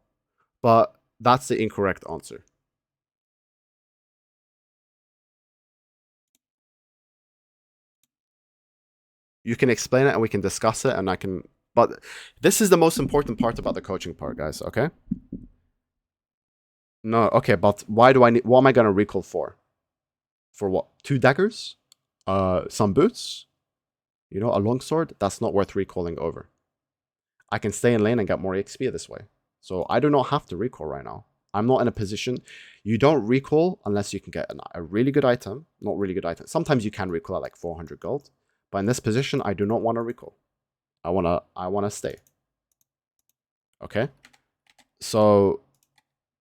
But that's the incorrect answer. You can explain it and we can discuss it and I can... But this is the most important part about the coaching part, guys, okay? No, okay, but why do I need... What am I going to recall for? For what? 2 daggers? Some boots? A longsword? That's not worth recalling over. I can stay in lane and get more XP this way. So I do not have to recall right now. I'm not in a position... You don't recall unless you can get a really good item. Not really good item. Sometimes you can recall at like 400 gold. But in this position, I do not want to recall. I wanna stay. Okay? So...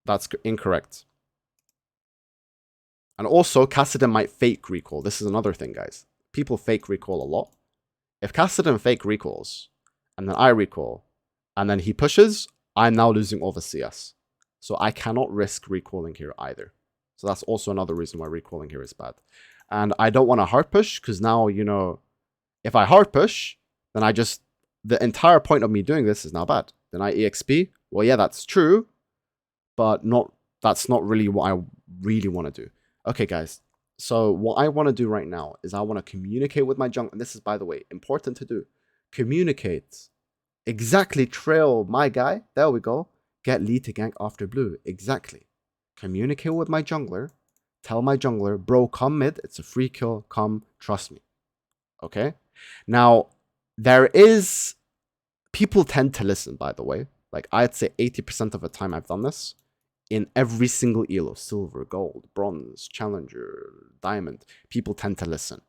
That's incorrect. And also, Kassadin might fake recall. This is another thing, guys. People fake recall a lot. If Kassadin fake recalls, and then I recall, and then he pushes, I'm now losing all the CS. So I cannot risk recalling here either. So that's also another reason why recalling here is bad. And I don't want to hard push, because now, if I hard push, then the entire point of me doing this is now bad. Then I EXP. Well, yeah, that's true. But that's not really what I really want to do. Okay, guys. So what I want to do right now is I want to communicate with my jungler. And this is, by the way, important to do. Communicate. Exactly. Trail my guy. There we go. Get Lee to gank after blue. Exactly. Communicate with my jungler Tell my jungler, bro, come mid. It's a free kill. Come, trust me. Okay? Now, there is... People tend to listen, by the way. Like, I'd say 80% of the time I've done this. In every single elo, silver, gold, bronze, challenger, diamond, people tend to listen.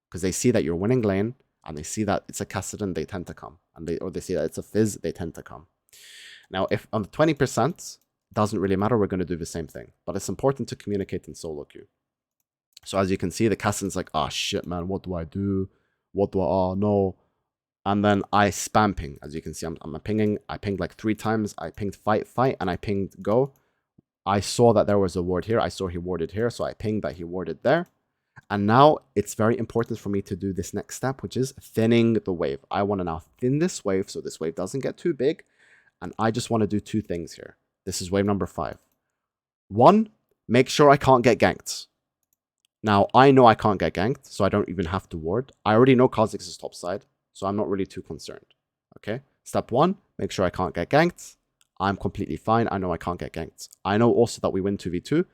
Because they see that you're winning lane, and they see that it's a Kassadin, they tend to come. Or they see that it's a Fizz, they tend to come. Now, if on the 20%, doesn't really matter, we're going to do the same thing. But it's important to communicate in solo queue. So as you can see, the Kassadin's like, oh shit, man, what do I do? What do I, oh no. And then I spam ping. As you can see, I'm pinging. I pinged like 3 times. I pinged fight, and I pinged go. I saw that there was a ward here. I saw he warded here, so I pinged that he warded there. And now it's very important for me to do this next step, which is thinning the wave. I want to now thin this wave so this wave doesn't get too big. And I just want to do 2 things here. This is wave number 5. 1, make sure I can't get ganked. Now, I know I can't get ganked, so I don't even have to ward. I already know Kha'Zix is top side, so I'm not really too concerned. Okay? Step 1, make sure I can't get ganked. I'm completely fine. I know I can't get ganked. I know also that we win 2v2,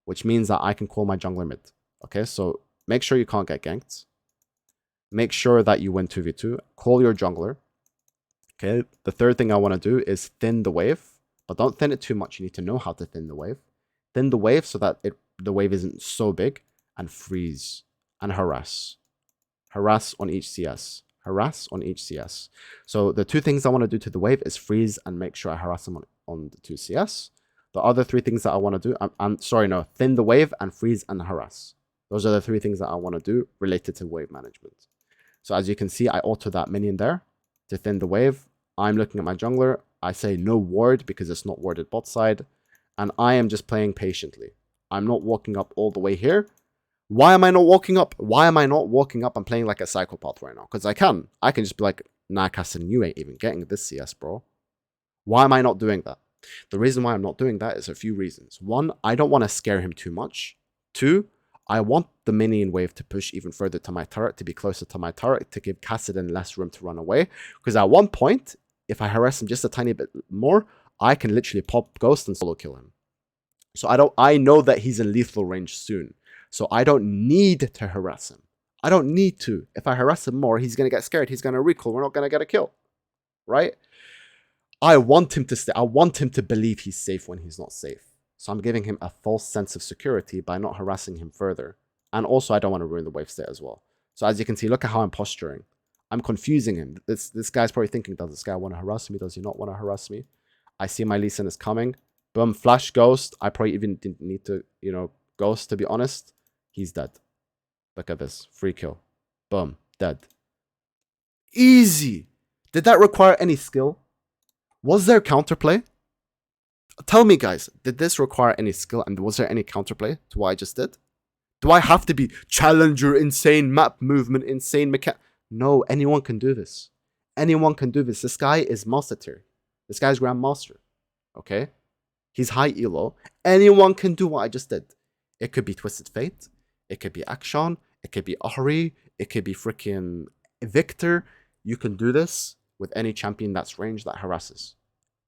which means that I can call my jungler mid. Okay, so make sure you can't get ganked. Make sure that you win 2v2. Call your jungler. Okay, the third thing I want to do is thin the wave. But don't thin it too much. You need to know how to thin the wave. Thin the wave so that the wave isn't so big. And freeze. And harass. Harass on each CS. Harass on each CS. So the 2 things I want to do to the wave is freeze and make sure I harass them on the 2 CS. The other 3 things that I want to do, thin the wave and freeze and harass. Those are the 3 things that I want to do related to wave management. So as you can see, I auto that minion there to thin the wave. I'm looking at my jungler. I say no ward because it's not warded bot side. And I am just playing patiently. I'm not walking up all the way here. Why am I not walking up? Why am I not walking up and playing like a psychopath right now? Because I can. I can just be like, nah, Kassadin, you ain't even getting this CS, bro. Why am I not doing that? The reason why I'm not doing that is a few reasons. 1, I don't want to scare him too much. 2, I want the minion wave to push even further to my turret, to be closer to my turret, to give Kassadin less room to run away. Because at one point, if I harass him just a tiny bit more, I can literally pop Ghost and solo kill him. So I know that he's in lethal range soon. So I don't need to harass him. I don't need to. If I harass him more, he's going to get scared. He's going to recall. We're not going to get a kill. Right? I want him to stay. I want him to believe he's safe when he's not safe. So I'm giving him a false sense of security by not harassing him further. And also, I don't want to ruin the wave state as well. So as you can see, look at how I'm posturing. I'm confusing him. This guy's probably thinking, does this guy want to harass me? Does he not want to harass me? I see my Lee Sin is coming. Boom, flash Ghost. I probably even didn't need to, Ghost, to be honest. He's dead. Look at this. Free kill. Boom. Dead. Easy. Did that require any skill? Was there counterplay? Tell me, guys. Did this require any skill? And was there any counterplay to what I just did? Do I have to be challenger, insane map movement, insane mechanic? No, anyone can do this. Anyone can do this. This guy is master tier. This guy's grandmaster. Okay? He's high elo. Anyone can do what I just did. It could be Twisted Fate. It could be Akshan. It could be Ahri. It could be freaking Victor. You can do this with any champion that's ranged that harasses.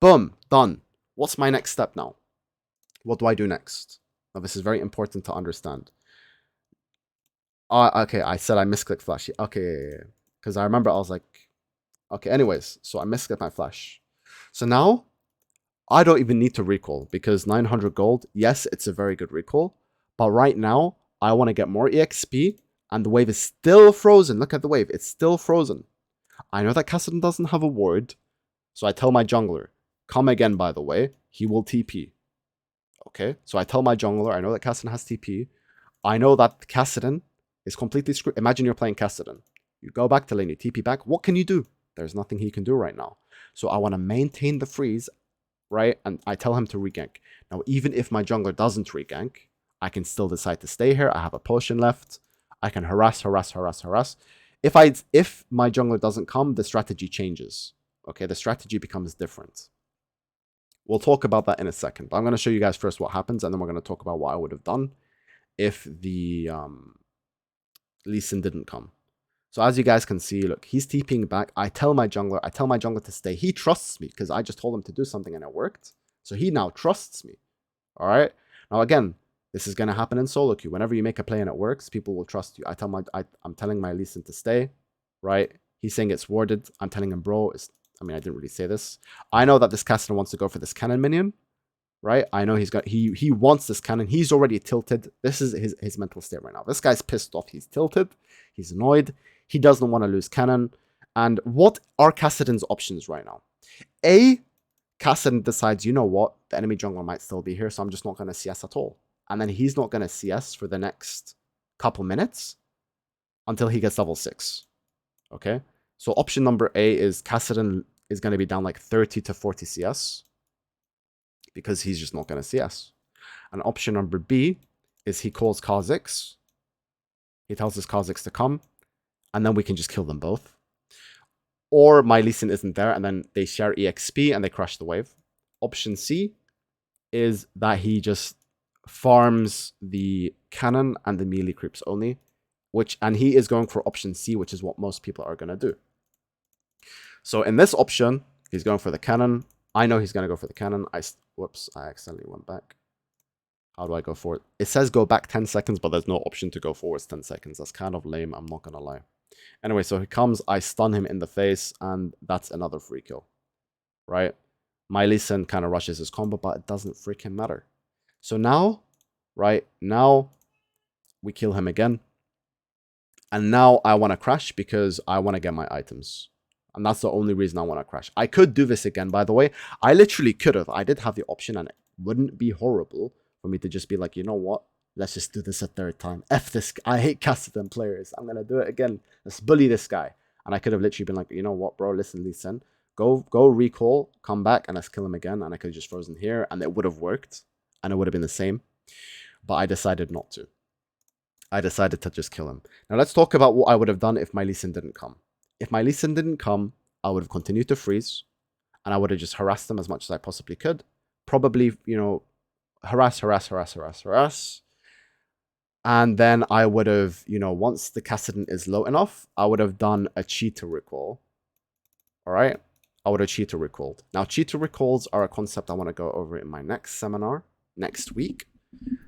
Boom. Done. What's my next step now? What do I do next? Now, this is very important to understand. Okay, I said I misclicked flash. Okay, because I remember I was like, okay, anyways, so I misclicked my flash. So now, I don't even need to recall because 900 gold, yes, it's a very good recall. But right now, I want to get more EXP and the wave is still frozen. Look at the wave, it's still frozen. I know that Kassadin doesn't have a ward, so I tell my jungler, come again, by the way, he will TP. Okay, so I tell my jungler, I know that Kassadin has TP. I know that Kassadin is completely screwed. Imagine you're playing Kassadin. You go back to lane, you TP back. What can you do? There's nothing he can do right now. So I want to maintain the freeze, right? And I tell him to regank. Now, even if my jungler doesn't regank, I can still decide to stay here. I have a potion left. I can harass. If my jungler doesn't come, the strategy changes. Okay, the strategy becomes different. We'll talk about that in a second. But I'm going to show you guys first what happens, and then we're going to talk about what I would have done if the Lee Sin didn't come. So as you guys can see, look, he's TPing back. I tell my jungler to stay. He trusts me because I just told him to do something and it worked. So he now trusts me. All right. Now again, This is going to happen in solo queue. Whenever you make a play and it works, people will trust you. I'm telling my Lee Sin to stay, right? He's saying it's warded. I'm telling him, bro, I didn't really say this. I know that this Kassadin wants to go for this cannon minion, right? I know he wants this cannon. He's already tilted. This is his mental state right now. This guy's pissed off. He's tilted. He's annoyed. He doesn't want to lose cannon. And what are Kassadin's options right now? A, Kassadin decides, you know what? The enemy jungler might still be here, so I'm just not going to CS at all. And then he's not going to CS for the next couple minutes until he gets level 6. Okay? So option number A is Kassadin is going to be down like 30 to 40 CS because he's just not going to CS. And option number B is he calls Kha'Zix. He tells his Kha'Zix to come, and then we can just kill them both. Or my Lee Sin isn't there, and then they share EXP and they crush the wave. Option C is that he just farms the cannon and the melee creeps only, and he is going for option C, which is what most people are going to do. So in this option, he's going for the cannon. I know he's going to go for the cannon. Whoops, I accidentally went back. How do I go forward? It says go back 10 seconds, but there's no option to go forwards 10 seconds. That's kind of lame, I'm not going to lie. Anyway, so he comes, I stun him in the face, and that's another free kill, right? My Lee Sin kind of rushes his combo, but it doesn't freaking matter. So now, right, now we kill him again. And now I want to crash because I want to get my items. And that's the only reason I want to crash. I could do this again, by the way. I literally could have. I did have the option, and it wouldn't be horrible for me to just be like, you know what? Let's just do this a third time. F this. I hate Kassadin players. I'm going to do it again. Let's bully this guy. And I could have literally been like, you know what, bro? Listen, Lee Sin. Go recall, come back, and let's kill him again. And I could have just frozen here, and it would have worked. And it would have been the same. But I decided not to. I decided to just kill him. Now let's talk about what I would have done if my Lee Sin didn't come. If my Lee Sin didn't come, I would have continued to freeze. And I would have just harassed them as much as I possibly could. Probably, you know, harass. And then I would have, you know, once the Kassadin is low enough, I would have done a cheater recall. Alright? I would have cheater recalled. Now, cheater recalls are a concept I want to go over in my next seminar next week.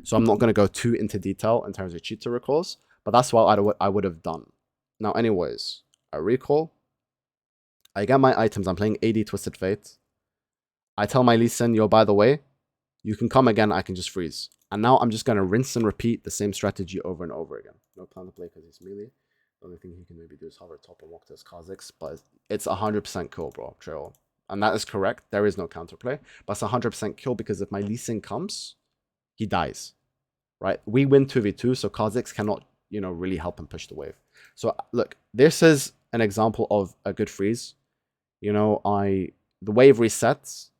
So I'm not going to go too into detail in terms of cheater recalls, but that's what I would have done. Now, anyways, I recall. I get my items. I'm playing AD Twisted Fate. I tell my Lee Sin, yo, by the way, you can come again. I can just freeze. And now I'm just going to rinse and repeat the same strategy over and over again. No plan to play because he's melee. The only thing he can maybe do is hover top and walk to his Kha'Zix, but it's 100% kill, bro, Trail. And that is correct. There is no counterplay, but it's 100% kill because if my Lee Sin comes, he dies, right? We win 2v2, so Kha'Zix cannot, you know, really help him push the wave. So look, this is an example of a good freeze. You know, the wave resets.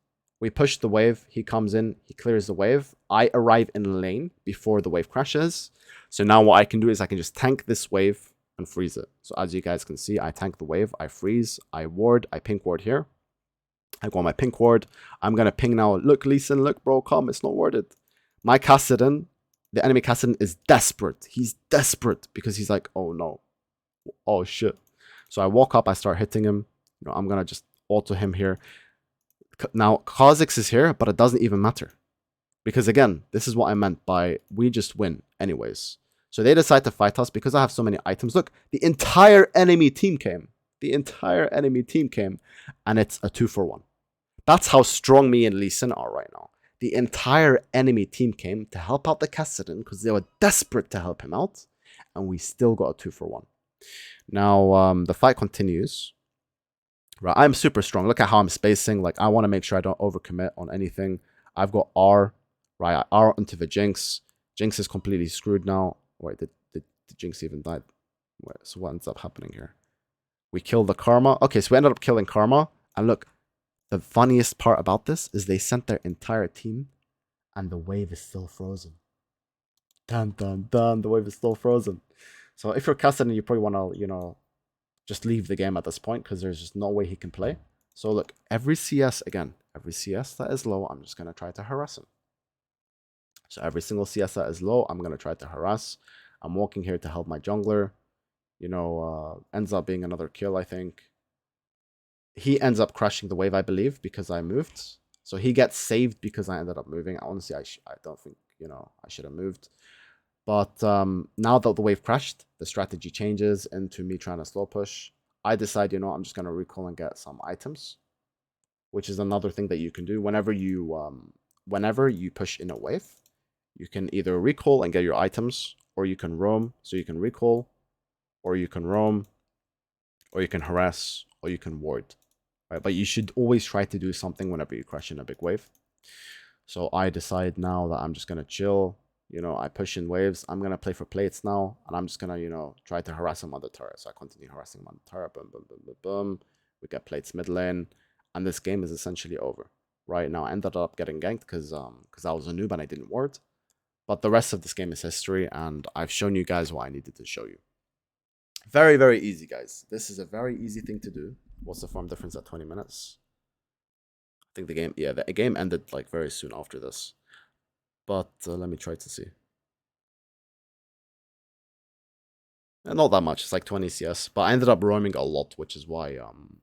We push the wave. He comes in. He clears the wave. I arrive in lane before the wave crashes. So now what I can do is I can just tank this wave and freeze it. So as you guys can see, I tank the wave. I freeze. I ward. I pink ward here. I go on my pink ward. I'm going to ping now. Look, Lee Sin, look, bro, come. It's not warded. My Kassadin, the enemy Kassadin is desperate. He's desperate because he's like, oh no. Oh shit. So I walk up. I start hitting him. You know, I'm going to just auto him here. Now, Kha'Zix is here, but it doesn't even matter. Because again, this is what I meant by we just win anyways. So they decide to fight us because I have so many items. Look, the entire enemy team came. The entire enemy team came. And it's a 2-for-1. That's how strong me and Lee Sin are right now. The entire enemy team came to help out the Kassadin because they were desperate to help him out. And we still got a 2-for-1. Now, the fight continues. Right, I'm super strong. Look at how I'm spacing. Like, I want to make sure I don't overcommit on anything. I've got R. Right, R onto the Jinx. Jinx is completely screwed now. Wait, did Jinx even die? Wait, so what ends up happening here? We kill the Karma. Okay, so we ended up killing Karma. And look, the funniest part about this is they sent their entire team and the wave is still frozen. Dun, dun, dun. The wave is still frozen. So if you're Kassadin, you probably want to, you know, just leave the game at this point because there's just no way he can play. So look, every CS that is low, I'm just going to try to harass him. So every single CS that is low, I'm going to try to harass. I'm walking here to help my jungler. You know, ends up being another kill, I think. He ends up crashing the wave, I believe, because I moved. So he gets saved because I ended up moving. Honestly, I don't think I should have moved. But now that the wave crashed, the strategy changes into me trying to slow push. I decide, I'm just gonna recall and get some items, which is another thing that you can do whenever you push in a wave. You can either recall and get your items, or you can roam. So you can recall, or you can roam, or you can harass, or you can ward. Right? But you should always try to do something whenever you crash in a big wave. So I decide now that I'm just gonna chill. I push in waves. I'm gonna play for plates now, and I'm just gonna, try to harass him on the turret. So I continue harassing him on the turret. Boom, boom, boom, boom, boom. We get plates mid lane, and this game is essentially over. Right now, I ended up getting ganked because I was a noob and I didn't ward. But the rest of this game is history, and I've shown you guys what I needed to show you. Very, very easy, guys. This is a very easy thing to do. What's the farm difference at 20 minutes? I think the game ended like very soon after this. But let me try to see. Not that much. It's like 20 CS. But I ended up roaming a lot, which is why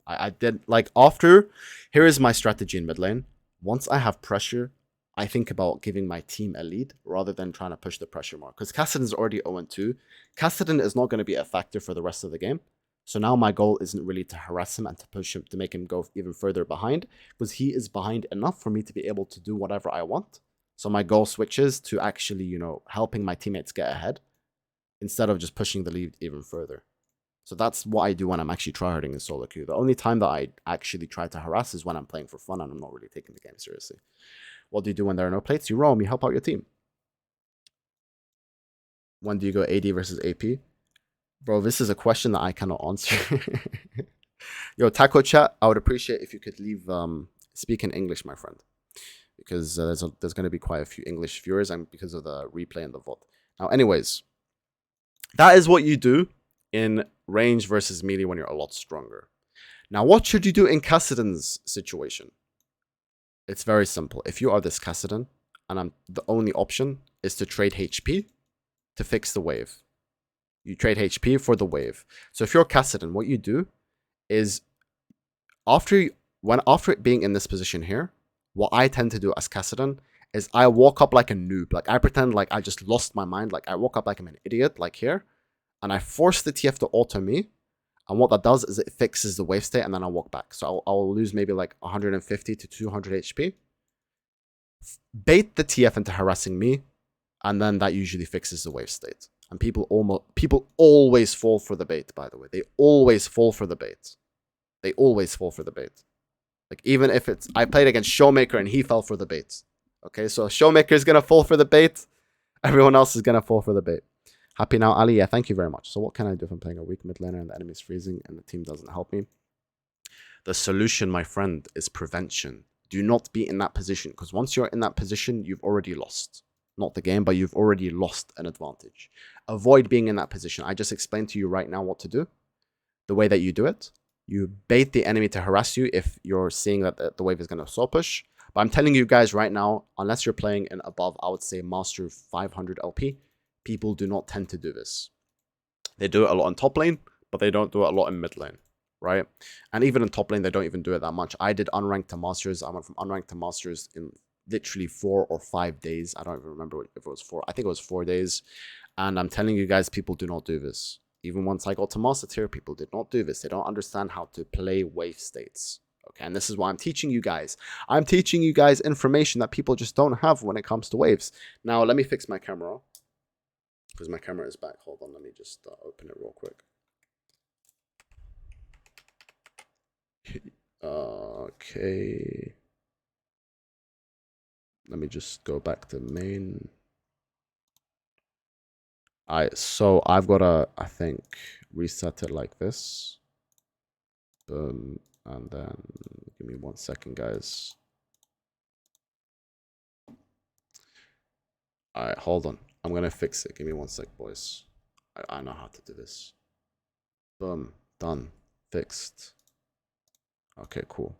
I did like after. Here is my strategy in mid lane. Once I have pressure, I think about giving my team a lead rather than trying to push the pressure more. Because Kassadin is already 0-2. Kassadin is not going to be a factor for the rest of the game. So now my goal isn't really to harass him and to push him to make him go even further behind. Because he is behind enough for me to be able to do whatever I want. So my goal switches to actually, helping my teammates get ahead instead of just pushing the lead even further. So that's what I do when I'm actually tryharding in solo queue. The only time that I actually try to harass is when I'm playing for fun and I'm not really taking the game seriously. What do you do when there are no plates? You roam, you help out your team. When do you go AD versus AP? Bro, this is a question that I cannot answer. Yo, Taco Chat, I would appreciate if you could leave speak in English, my friend. Because there's going to be quite a few English viewers and because of the replay and the VOD. Now, anyways, that is what you do in range versus melee when you're a lot stronger. Now, what should you do in Kassadin's situation? It's very simple. If you are this Kassadin, and the only option is to trade HP to fix the wave. You trade HP for the wave. So if you're Kassadin, what you do is after being in this position here, what I tend to do as Kassadin is I walk up like a noob. Like I pretend like I just lost my mind. Like I walk up like I'm an idiot, like here. And I force the TF to auto me. And what that does is it fixes the wave state and then I'll walk back. So I'll lose maybe like 150 to 200 HP. Bait the TF into harassing me. And then that usually fixes the wave state. And people always fall for the bait, by the way. They always fall for the bait. They always fall for the bait. Like, even if it's... I played against Showmaker and he fell for the bait. Okay, so Showmaker is going to fall for the bait. Everyone else is going to fall for the bait. Happy now, Ali? Yeah, thank you very much. So what can I do if I'm playing a weak mid laner and the enemy is freezing and the team doesn't help me? The solution, my friend, is prevention. Do not be in that position. Because once you're in that position, you've already lost. Not the game, but you've already lost an advantage. Avoid being in that position. I just explained to you right now what to do. The way that you do it. You bait the enemy to harass you if you're seeing that the wave is going to soul push. But I'm telling you guys right now, unless you're playing in above, I would say Master 500 LP, people do not tend to do this. They do it a lot in top lane, but they don't do it a lot in mid lane, right? And even in top lane, they don't even do it that much. I did unranked to Masters. I went from unranked to Masters in literally 4 or 5 days. I don't even remember if it was 4. I think it was 4 days. And I'm telling you guys, people do not do this. Even once I got to Master Tier, people did not do this. They don't understand how to play wave states. Okay, and this is why I'm teaching you guys. I'm teaching you guys information that people just don't have when it comes to waves. Now, let me fix my camera. Because my camera is back. Hold on, let me just open it real quick. Okay. Let me just go back to main. So I've got to, I think, reset it like this. Boom. And then, give me 1 second, guys. Alright, hold on. I'm going to fix it. Give me 1 sec, boys. I know how to do this. Boom. Done. Fixed. Okay, cool.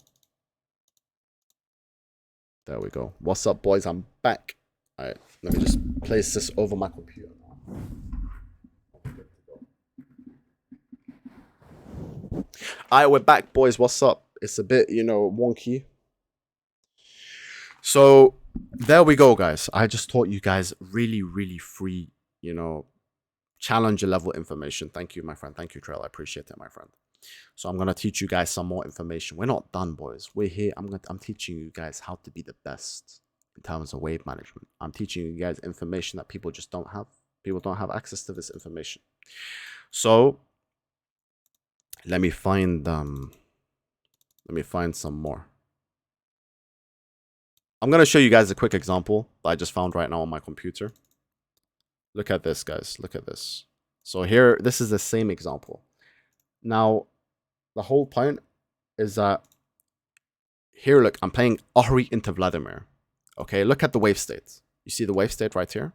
There we go. What's up, boys? I'm back. Alright, let me just place this over my computer. Alright, we're back, boys. What's up? It's a bit, wonky. So, there we go, guys. I just taught you guys really, really free, you know, challenger level information. Thank you, my friend. Thank you, Trail. I appreciate it, my friend. So I'm gonna teach you guys some more information. We're not done, boys. We're here. I'm teaching you guys how to be the best in terms of wave management. I'm teaching you guys information that people just don't have. People don't have access to this information. So let me find some more. I'm gonna show you guys a quick example that I just found right now on my computer. Look at this, guys. Look at this. So here, this is the same example. Now, the whole point is that here, look, I'm playing Ahri into Vladimir. Okay, look at the wave state. You see the wave state right here?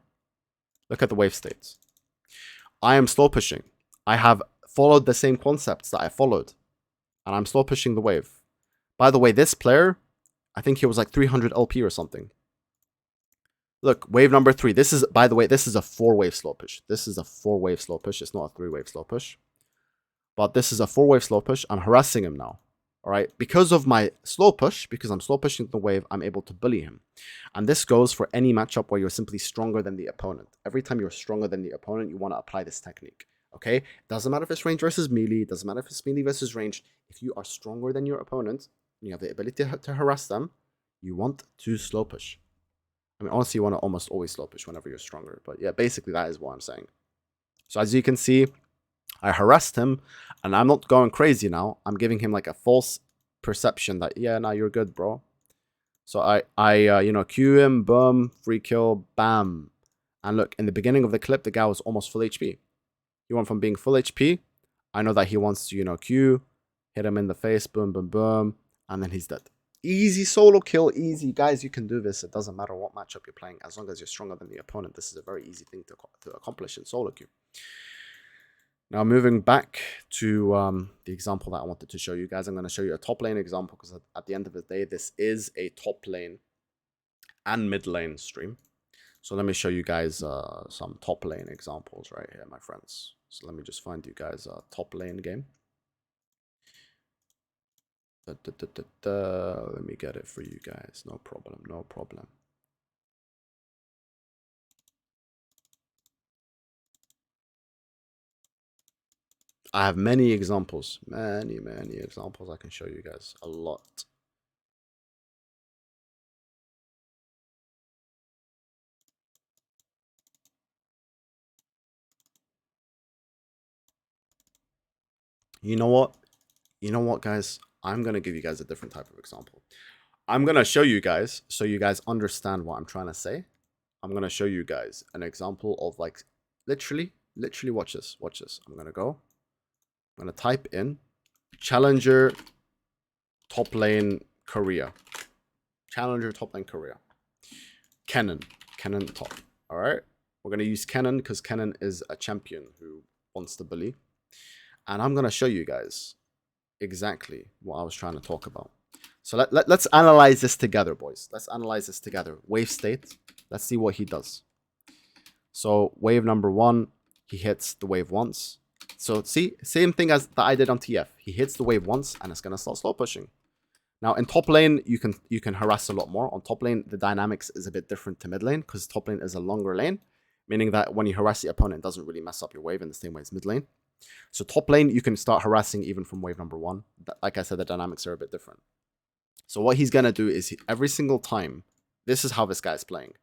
Look at the wave state. I am slow pushing. I have followed the same concepts that I followed. And I'm slow pushing the wave. By the way, this player, I think he was like 300 LP or something. Look, wave number 3. This is, by the way, this is a 4-wave slow push. This is a 4-wave slow push. It's not a 3-wave slow push. But this is a 4-wave slow push. I'm harassing him now. All right. Because of my slow push, because I'm slow pushing the wave, I'm able to bully him. And this goes for any matchup where you're simply stronger than the opponent. Every time you're stronger than the opponent, you want to apply this technique. Okay. Doesn't matter if it's range versus melee. Doesn't matter if it's melee versus range. If you are stronger than your opponent, and you have the ability to harass them, you want to slow push. I mean, honestly, you want to almost always slow push whenever you're stronger. But yeah, basically that is what I'm saying. So as you can see, I harassed him, and I'm not going crazy now. I'm giving him like a false perception that, yeah, now you're good, bro. So I Q him, boom, free kill, bam. And look, in the beginning of the clip, the guy was almost full HP. He went from being full HP. I know that he wants to, Q, hit him in the face, boom, boom, boom, and then he's dead. Easy solo kill, easy. Guys, you can do this. It doesn't matter what matchup you're playing. As long as you're stronger than the opponent, this is a very easy thing to accomplish in solo queue. Now, moving back to the example that I wanted to show you guys, I'm going to show you a top lane example because at the end of the day, this is a top lane and mid lane stream. So let me show you guys some top lane examples right here, my friends. So let me just find you guys a top lane game. Let me get it for you guys. No problem, no problem. I have many examples. Many examples I can show you guys. A lot. You know what? You know what, guys? I'm going to give you guys a different type of example. I'm going to show you guys so you guys understand what I'm trying to say. I'm going to show you guys an example of like literally watch this. Watch this. I'm going to go. I'm going to type in Challenger top lane Korea. Challenger top lane Korea. Kennen top. All right. We're going to use Kennen because Kennen is a champion who wants to bully. And I'm going to show you guys exactly what I was trying to talk about. So let's analyze this together, boys. Let's analyze this together. Wave state. Let's see what he does. So wave number 1, he hits the wave once. So see, same thing as that I did on TF. He hits the wave once and it's going to start slow pushing. Now in top lane, you can harass a lot more. On top lane, the dynamics is a bit different to mid lane because top lane is a longer lane, meaning that when you harass the opponent, it doesn't really mess up your wave in the same way as mid lane. So top lane, you can start harassing even from wave number 1. Like I said, the dynamics are a bit different. So what he's going to do is every single time, this is how this guy's playing.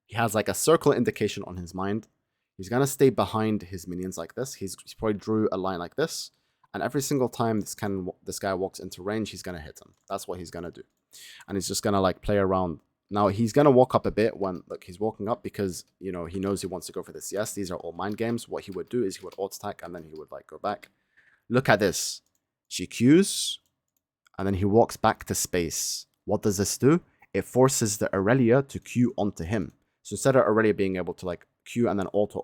He has like a circle indication on his mind. He's going to stay behind his minions like this. He's probably drew a line like this. And every single time this guy walks into range, he's going to hit him. That's what he's going to do. And he's just going to like play around. Now, he's going to walk up a bit when, look, he's walking up because, he knows he wants to go for the CS. These are all mind games. What he would do is he would alt attack and then he would like go back. Look at this. She Qs and then he walks back to space. What does this do? It forces the Aurelia to Q onto him. So instead of Aurelia being able to like Q and then auto,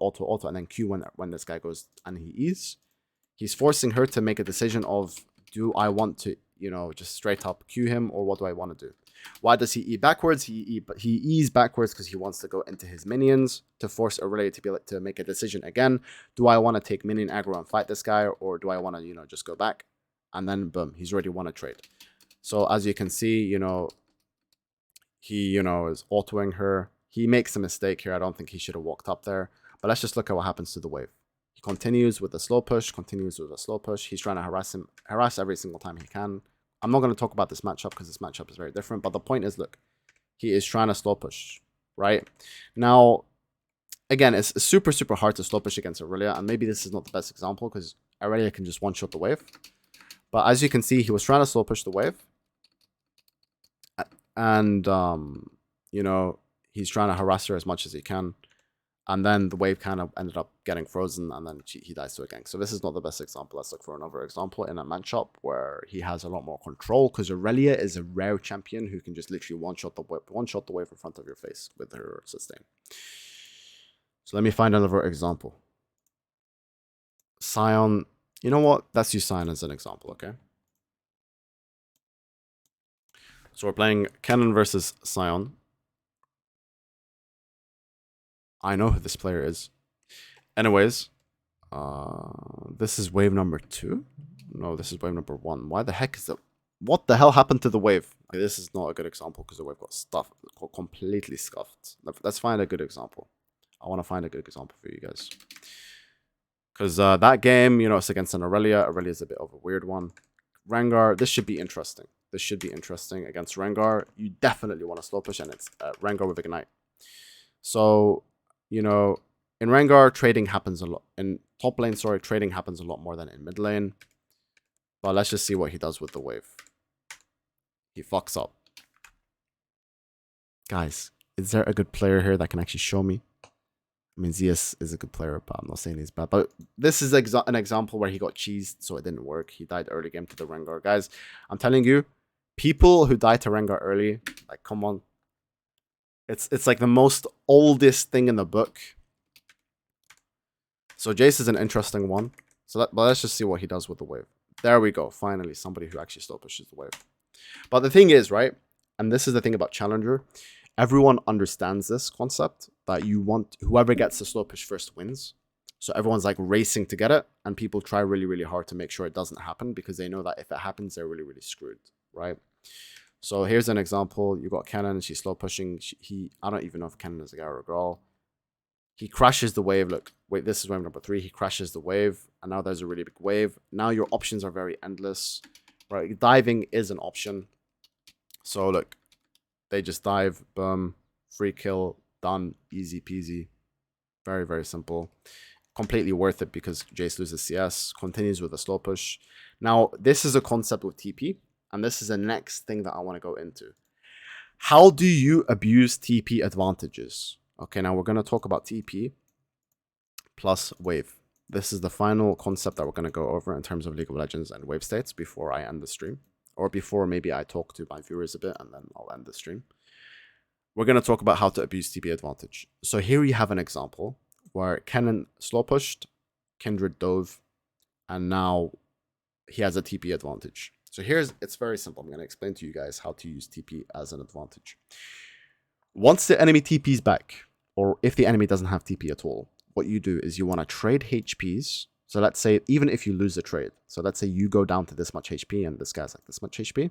and then Q when this guy goes and he's forcing her to make a decision of, do I want to, just straight up Q him or what do I want to do? Why does he E backwards? He E's backwards because he wants to go into his minions to force Aurelia to be able to make a decision again. Do I want to take minion aggro and fight this guy, or do I want to, just go back? And then boom, he's already won a trade. So as you can see, He, you know, is autoing her. He makes a mistake here. I don't think he should have walked up there. But let's just look at what happens to the wave. He continues with the slow push, continues with a slow push. He's trying to harass every single time he can. I'm not going to talk about this matchup because this matchup is very different. But the point is, look, he is trying to slow push, right? Now, again, it's super, super hard to slow push against Aurelia. And maybe this is not the best example because Aurelia can just one-shot the wave. But as you can see, he was trying to slow push the wave. And, you know, he's trying to harass her as much as he can. And then the wave kind of ended up getting frozen, and then he dies to a gank. So this is not the best example. Let's look for another example in a matchup where he has a lot more control, because Aurelia is a rare champion who can just literally one-shot the wave in front of your face with her sustain. So let me find another example. Sion. You know what? Let's use Sion as an example, okay? So we're playing Kennen versus Sion. I know who this player is. Anyways, this is wave number 2. No, this is wave number 1. Why the heck is that? What the hell happened to the wave? Okay, this is not a good example because the wave got stuffed, completely scuffed. Let's find a good example. I want to find a good example for you guys. Because that game, you know, it's against an Aurelia. Aurelia is a bit of a weird one. Rengar, this should be interesting. This should be interesting against Rengar. You definitely want to slow push, and it's Rengar with Ignite. So, you know, in Rengar, trading happens a lot. In top lane, sorry, trading happens a lot more than in mid lane. But let's just see what he does with the wave. He fucks up. Guys, is there a good player here that can actually show me? I mean, Zeus is a good player, but I'm not saying he's bad. But this is an example where he got cheesed, so it didn't work. He died early game to the Rengar. Guys, I'm telling you, people who die to Rengar early, like, come on. It's like the most oldest thing in the book. So Jace is an interesting one. But let's just see what he does with the wave. There we go. Finally, somebody who actually slow pushes the wave. But the thing is, right? And this is the thing about Challenger. Everyone understands this concept that you want whoever gets the slow push first wins. So everyone's like racing to get it, and people try really, really hard to make sure it doesn't happen because they know that if it happens, they're really, really screwed, right? So here's an example. You got Kennen. She's slow pushing. I don't even know if Kennen is a guy or a girl. He crashes the wave. Look, wait, this is wave number 3. He crashes the wave, and now there's a really big wave. Now your options are very endless, right? Diving is an option. So look, they just dive, boom, free kill, done, easy peasy. Very, very simple. Completely worth it because Jace loses CS, continues with a slow push. Now, this is a concept with TP, and this is the next thing that I want to go into. How do you abuse TP advantages? Okay, now we're going to talk about TP plus wave. This is the final concept that we're going to go over in terms of League of Legends and wave states before I end the stream. Or before maybe I talk to my viewers a bit and then I'll end the stream. We're going to talk about how to abuse TP advantage. So here we have an example where Kennen slow pushed, Kindred dove, and now he has a TP advantage. So it's very simple. I'm going to explain to you guys how to use TP as an advantage. Once the enemy TP's back, or if the enemy doesn't have TP at all, what you do is you want to trade HPs. So let's say, even if you lose a trade, so let's say you go down to this much HP and this guy's like this much HP,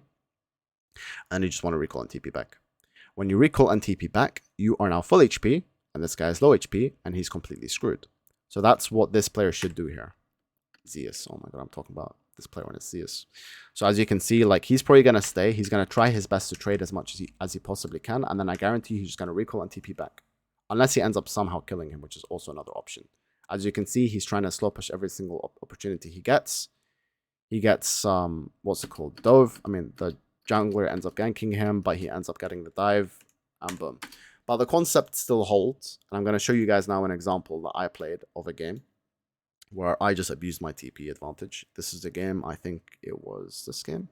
and you just want to recall and TP back. When you recall and TP back, you are now full HP, and this guy is low HP, and he's completely screwed. So that's what this player should do here. Zeus, oh my god, I'm talking about this player when it's Zeus. So as you can see, like, he's probably going to stay. He's going to try his best to trade as much as he possibly can, and then I guarantee he's just going to recall and TP back. Unless he ends up somehow killing him, which is also another option. As you can see, he's trying to slow push every single opportunity he gets. He gets, what's it called? Dove. I mean, the jungler ends up ganking him, but he ends up getting the dive, and boom. But the concept still holds, and I'm going to show you guys now an example that I played of a game where I just abused my TP advantage. This is the game, I think it was this game.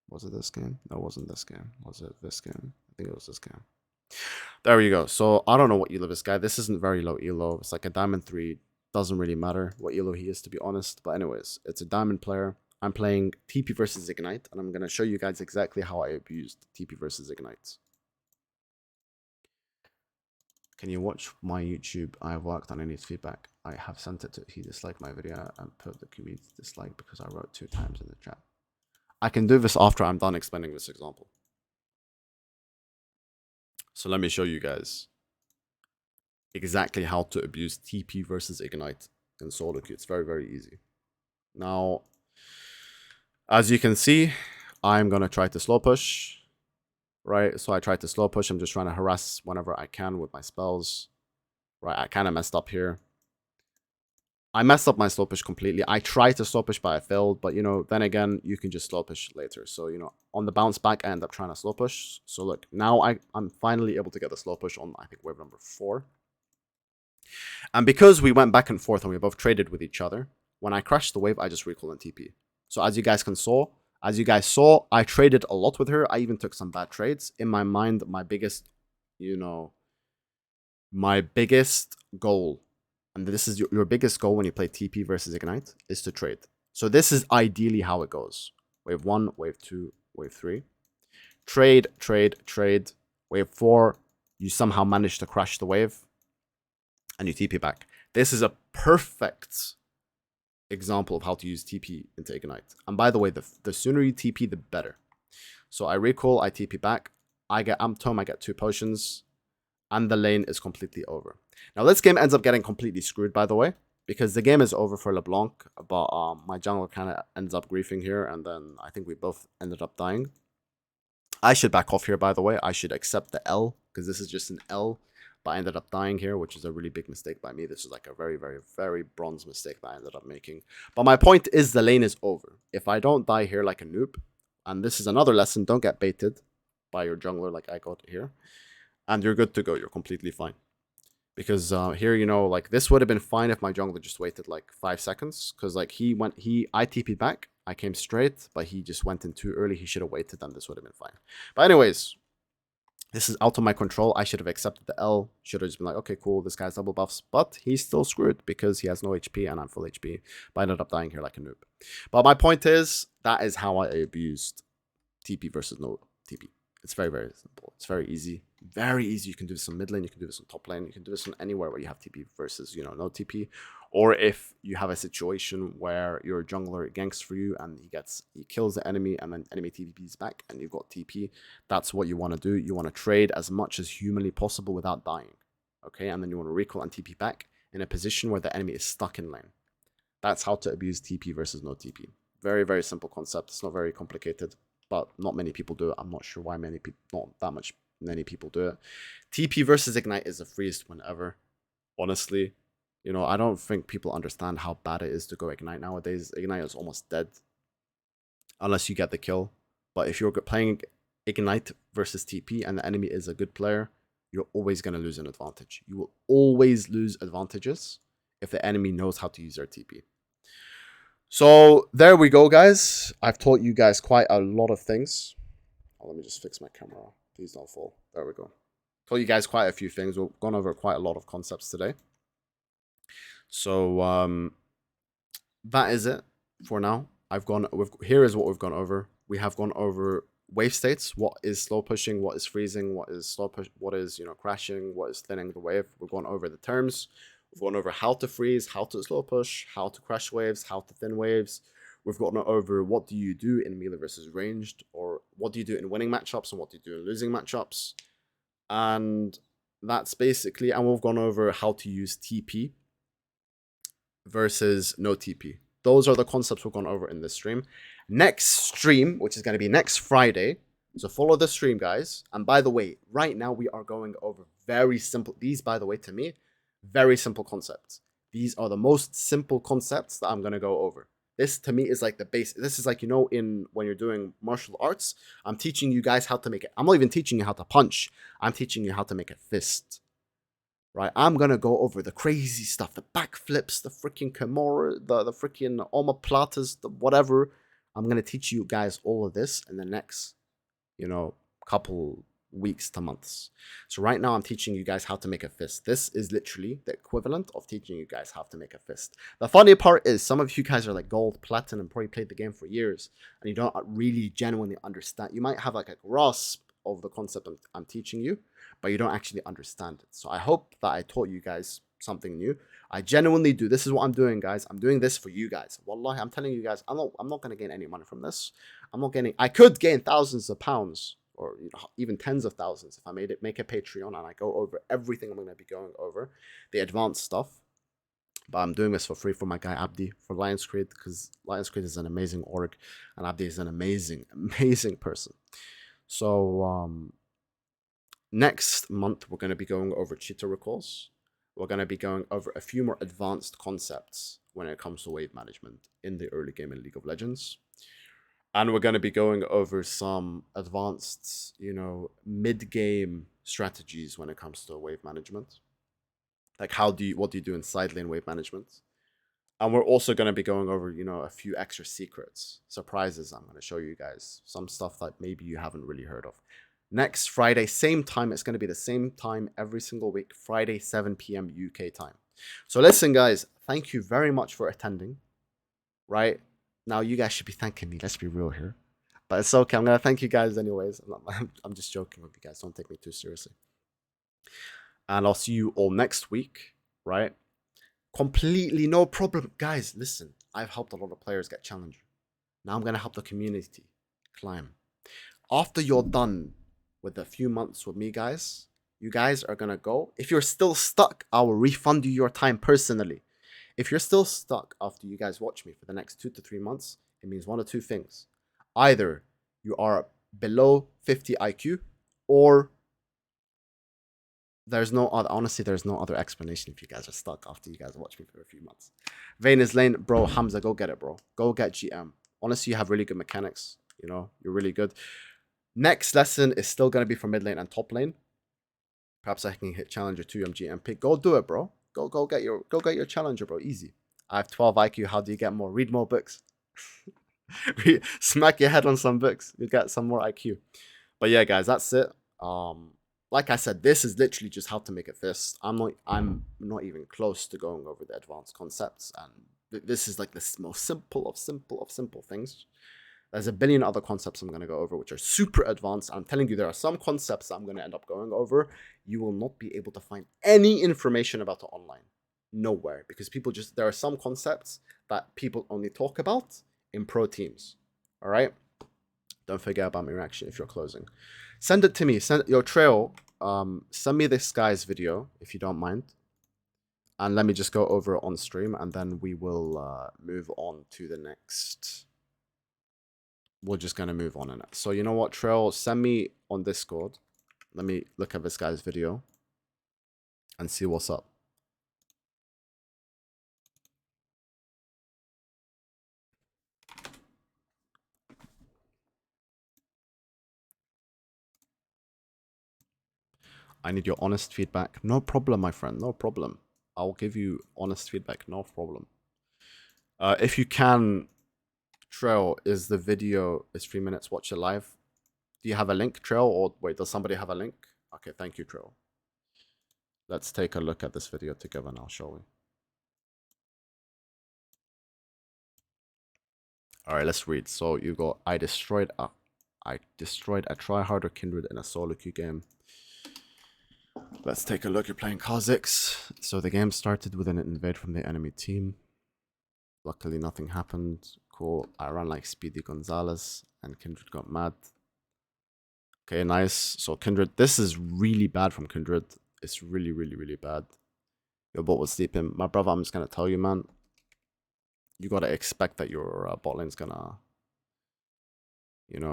Was it this game? No, it wasn't this game. Was it this game? I think it was this game. There you go. So I don't know what elo this guy. This isn't very low elo. It's like a diamond 3. Doesn't really matter what elo he is, to be honest. But anyways, it's a diamond player. I'm playing TP versus Ignite, and I'm going to show you guys exactly how I abused TP versus Ignite. Can you watch my YouTube? I have worked on any feedback. I have sent it to he disliked my video and put the community dislike because I wrote 2 times in the chat. I can do this after I'm done explaining this example. So let me show you guys exactly how to abuse TP versus Ignite in solo queue. It's very, very easy. Now, as you can see, I'm going to try to slow push, right? So I tried to slow push. I'm just trying to harass whenever I can with my spells, right? I kind of messed up here. I messed up my slow push completely. I tried to slow push, but I failed. But, you know, then again, you can just slow push later. So, you know, on the bounce back, I end up trying to slow push. So, look, now I'm finally able to get the slow push on, I think, wave number 4. And because we went back and forth and we both traded with each other, when I crashed the wave, I just recall and TP. So as you guys saw, I traded a lot with her. I even took some bad trades. In my mind, my biggest goal, and this is your biggest goal when you play TP versus Ignite, is to trade. So this is ideally how it goes. Wave 1, wave 2, wave 3. Trade, trade, trade. Wave 4, you somehow manage to crash the wave, and you TP back. This is a perfect example of how to use TP into Ignite. And by the way, the sooner you TP, the better. So I recall, I TP back. I get Amp Tome, I get 2 potions, and the lane is completely over. Now, this game ends up getting completely screwed, by the way, because the game is over for LeBlanc, but my jungler kind of ends up griefing here, and then I think we both ended up dying. I should back off here, by the way. I should accept the L, because this is just an L, but I ended up dying here, which is a really big mistake by me. This is like a very, very, very bronze mistake that I ended up making. But my point is the lane is over. If I don't die here like a noob, and this is another lesson, don't get baited by your jungler like I got here, and you're good to go. You're completely fine. Because here, you know, like this would have been fine if my jungler just waited like 5 seconds. Because like I TP'd back, I came straight, but he just went in too early. He should have waited, and this would have been fine. But anyways, this is out of my control. I should have accepted the L. Should have just been like, okay, cool, this guy's double buffs. But he's still screwed because he has no HP and I'm full HP. But I ended up dying here like a noob. But my point is, that is how I abused TP versus no TP. It's very, very simple. It's very easy. Very easy. You can do this on mid lane. You can do this on top lane. You can do this on anywhere where you have TP versus, you know, no TP. Or if you have a situation where your jungler ganks for you and he kills the enemy and then enemy TPs back and you've got TP, that's what you want to do. You want to trade as much as humanly possible without dying. Okay, and then you want to recall and TP back in a position where the enemy is stuck in lane. That's how to abuse TP versus no TP. Very, very simple concept. It's not very complicated, but not many people do it. I'm not sure why many people do it. TP versus Ignite is the freest one ever. Honestly, you know, I don't think people understand how bad it is to go Ignite nowadays. Ignite is almost dead unless you get the kill. But if you're playing Ignite versus TP and the enemy is a good player, you're always going to lose an advantage. You will always lose advantages if the enemy knows how to use their TP. So there we go, guys. I've taught you guys quite a lot of things. Oh, let me just fix my camera. Please don't fall. There we go. Taught you guys quite a few things. We've gone over quite a lot of concepts today. So that is it for now. Here is what we've gone over. We have gone over wave states. What is slow pushing? What is freezing? What is slow push? What is, you know, crashing? What is thinning the wave? We've gone over the terms. We've gone over how to freeze, how to slow push, how to crash waves, how to thin waves. We've gone over what do you do in melee versus ranged, or what do you do in winning matchups and what do you do in losing matchups. And that's basically, and we've gone over how to use TP versus no TP. Those are the concepts we've gone over in this stream. Next stream, which is going to be next Friday, so follow the stream, guys. And by the way, right now we are going over very simple, these, by the way, to me, very simple concepts. These are the most simple concepts that I'm going to go over. This, to me, is like the base. This is like, you know, when you're doing martial arts, I'm teaching you guys how to make it. I'm not even teaching you how to punch. I'm teaching you how to make a fist. Right? I'm going to go over the crazy stuff, the backflips, the freaking Kimura, the freaking omoplatas, the whatever. I'm going to teach you guys all of this in the next, you know, couple weeks to months. So right now I'm teaching you guys how to make a fist. This is literally the equivalent of teaching you guys how to make a fist. The funny part is some of you guys are like gold, platinum, probably played the game for years, and you don't really genuinely understand. You might have like a grasp of the concept I'm teaching you, but you don't actually understand it. So I hope that I taught you guys something new. I genuinely do. This is what I'm doing, guys. I'm doing this for you guys. Wallahi, I'm telling you guys, I'm not going to gain any money from this. I could gain thousands of pounds or even tens of thousands if I make a Patreon and I go over everything I'm going to be going over, the advanced stuff. But I'm doing this for free for my guy Abdi for Lions Creed, because Lions Creed is an amazing org and Abdi is an amazing, amazing person. So next month we're going to be going over cheater recalls. We're going to be going over a few more advanced concepts when it comes to wave management in the early game in League of Legends. And we're going to be going over some advanced, mid-game strategies when it comes to wave management. Like what do you do in side lane wave management? And we're also going to be going over, a few extra secrets, surprises I'm going to show you guys. Some stuff that maybe you haven't really heard of. Next Friday, same time. It's going to be the same time every single week. Friday, 7 p.m. UK time. So listen, guys, thank you very much for attending. Right? Now, you guys should be thanking me. Let's be real here. But it's okay. I'm going to thank you guys anyways. I'm just joking with you guys. Don't take me too seriously. And I'll see you all next week, right? Completely no problem. Guys, listen. I've helped a lot of players get Challenger. Now I'm going to help the community climb. After you're done with a few months with me, guys, you guys are going to go. If you're still stuck, I will refund you your time personally. If you're still stuck after you guys watch me for the next 2 to 3 months, it means one of two things. Either you are below 50 IQ, or there's no other explanation if you guys are stuck after you guys watch me for a few months. Vayne is lane, bro. Hamza, go get it, bro. Go get GM. Honestly, you have really good mechanics. You're really good. Next lesson is still going to be for mid lane and top lane. Perhaps I can hit Challenger 2 GM pick. Go do it, bro. Go get your Challenger, bro. Easy. I have 12 IQ. How do you get more? Read more books. Smack your head on some books. You get some more IQ. But yeah, guys, that's it. Like I said, this is literally just how to make a fist. I'm not even close to going over the advanced concepts, and this is like the most simple of simple things. There's a billion other concepts I'm going to go over which are super advanced. I'm telling you, there are some concepts that I'm going to end up going over. You will not be able to find any information about it online. Nowhere. Because there are some concepts that people only talk about in pro teams. All right? Don't forget about my reaction if you're closing. Send it to me. Send your trail. Send me this guy's video if you don't mind. And let me just go over it on stream, and then we will move on to the next. We're just going to move on in it. So you know what, Trail? Send me on Discord. Let me look at this guy's video and see what's up. I need your honest feedback. No problem, my friend. No problem. I'll give you honest feedback. No problem. If you can, Trail, is the video is 3 minutes? Watch it live. Do you have a link, Trail? Or wait, does somebody have a link? Okay, thank you, Trail. Let's take a look at this video together now, shall we? All right, let's read. So you go, I destroyed a tryharder Kindred in a solo queue game. Let's take a look. You're playing Kha'Zix. So the game started with an invade from the enemy team. Luckily, nothing happened. Cool. I ran like Speedy Gonzalez, and Kindred got mad. Okay, nice. So Kindred, this is really bad from Kindred. It's really, really, really bad. Your bot was sleeping. My brother, I'm just going to tell you, man. You got to expect that your bot lane's going to...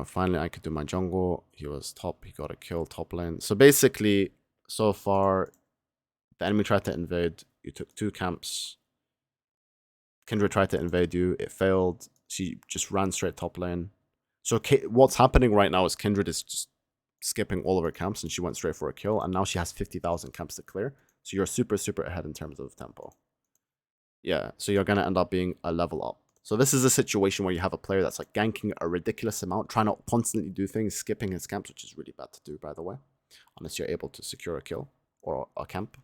finally I could do my jungle. He was top. He got a kill top lane. So basically, so far, the enemy tried to invade. You took 2 camps. Kindred tried to invade you. It failed. She just ran straight top lane. So what's happening right now is Kindred is just skipping all of her camps, and she went straight for a kill. And now she has 50,000 camps to clear. So you're super, super ahead in terms of tempo. Yeah, so you're going to end up being a level up. So this is a situation where you have a player that's like ganking a ridiculous amount, trying to constantly do things, skipping his camps, which is really bad to do, by the way, unless you're able to secure a kill or a camp.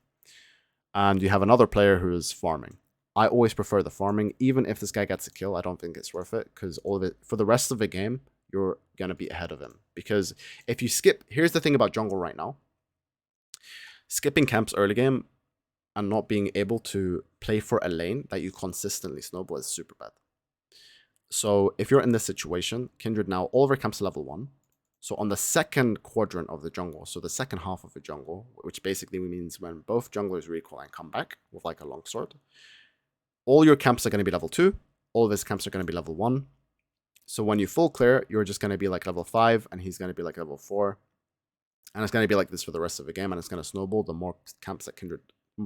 And you have another player who is farming. I always prefer the farming. Even if this guy gets a kill, I don't think it's worth it, because all of it, for the rest of the game, you're going to be ahead of him. Because if you skip, here's the thing about jungle right now. Skipping camps early game and not being able to play for a lane that you consistently snowball is super bad. So if you're in this situation, Kindred now, all of her camps are level 1. So on the second quadrant of the jungle, so the second half of the jungle, which basically means when both junglers recoil and come back with like a longsword, all your camps are going to be level 2. All of his camps are going to be level 1. So when you full clear, you're just going to be like level 5, and he's going to be like level 4. And it's going to be like this for the rest of the game, and it's going to snowball. The more camps that Kindred,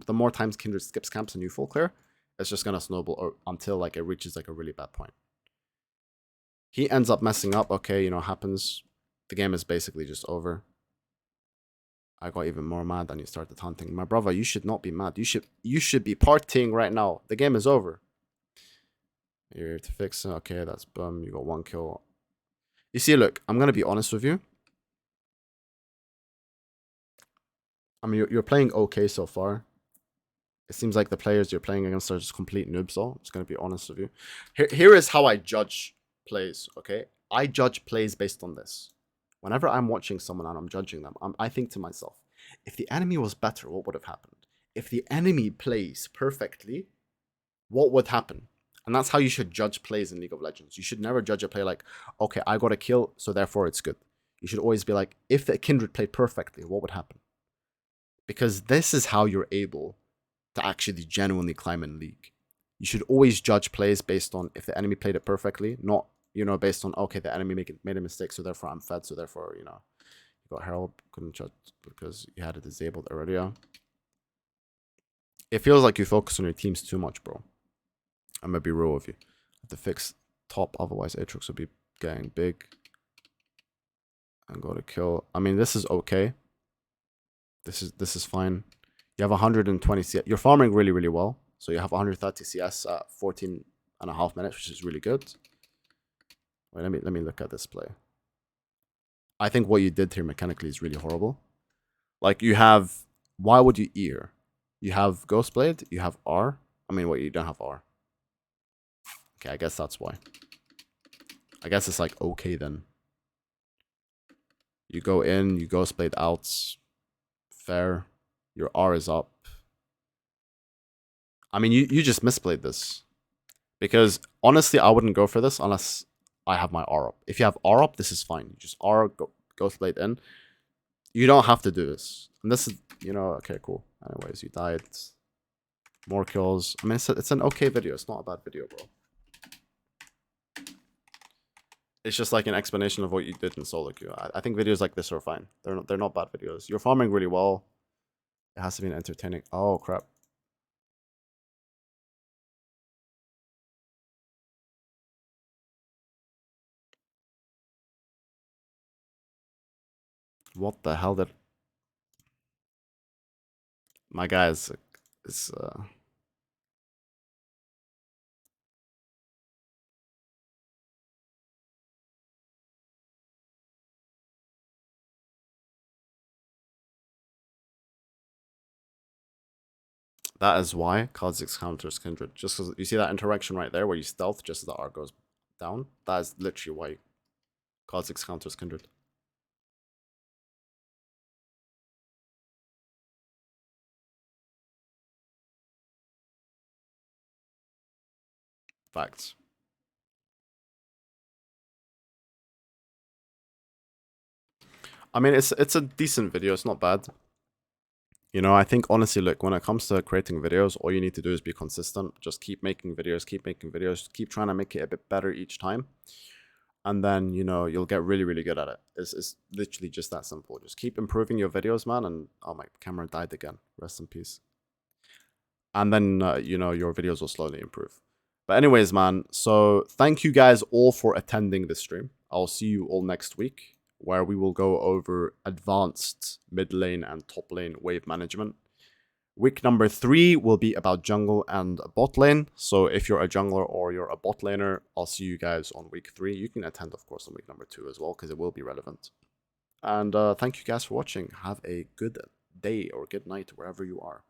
the more times Kindred skips camps and you full clear, it's just going to snowball until like it reaches like a really bad point. He ends up messing up. Okay, you know, happens. The game is basically just over. I got even more mad and he started hunting. My brother, you should not be mad. You should be partying right now. The game is over. You're here to fix it. Okay, that's boom. You got 1 kill. You see, look, I'm gonna be honest with you. I mean, you're playing okay so far. It seems like the players you're playing against are just complete noobs, though. I'm just gonna be honest with you. Here is how I judge plays, okay? I judge plays based on this. Whenever I'm watching someone and I'm judging them, I think to myself, if the enemy was better, what would have happened? If the enemy plays perfectly, what would happen? And that's how you should judge plays in League of Legends. You should never judge a play like, okay, I got a kill, so therefore it's good. You should always be like, if the Kindred played perfectly, what would happen? Because this is how you're able to actually genuinely climb in League. You should always judge plays based on if the enemy played it perfectly, not, you know, based on, okay, the enemy made a mistake, so therefore I'm fed, so therefore, you know, you got Herald, couldn't judge because you had it disabled earlier. It feels like you focus on your teams too much, bro. I'm gonna be real with you. Have to fix top, otherwise Aatrox will be getting big. And go to kill. I mean, this is okay. This is fine. You have 120 CS. You're farming really, really well. So you have 130 CS at 14.5 minutes, which is really good. Wait, let me look at this play. I think what you did here mechanically is really horrible. Like, you have... Why would you ear? You have Ghostblade, you have R. I mean, wait, you don't have R. Okay, I guess that's why. I guess it's like, okay then. You go in, you Ghostblade out. Fair. Your R is up. I mean, you just misplayed this. Because, honestly, I wouldn't go for this unless I have my R up. If you have R up, this is fine. You just R, Ghostblade in. You don't have to do this. And this is, you know, okay, cool. Anyways, you died. More kills. I mean, it's an okay video. It's not a bad video, bro. It's just like an explanation of what you did in solo queue. I think videos like this are fine. They're not bad videos. You're farming really well. It has to be an entertaining... Oh, crap. What the hell did... My guy is that is why Kha'Zix counters Kindred. Just because you see that interaction right there where you stealth just as the R goes down. That is literally why Kha'Zix counters Kindred. Facts. I mean, it's a decent video. It's not bad. You know, I think honestly, look, when it comes to creating videos, all you need to do is be consistent. Just keep making videos, keep trying to make it a bit better each time. And then, you know, you'll get really, really good at it. It's literally just that simple. Just keep improving your videos, man. And, oh, my camera died again. Rest in peace. And then, you know, your videos will slowly improve. But anyways, man, so thank you guys all for attending this stream. I'll see you all next week, where we will go over advanced mid lane and top lane wave management. Week number 3 will be about jungle and bot lane. So if you're a jungler or you're a bot laner, I'll see you guys on week 3. You can attend, of course, on week number 2 as well, because it will be relevant. And thank you guys for watching. Have a good day or good night wherever you are.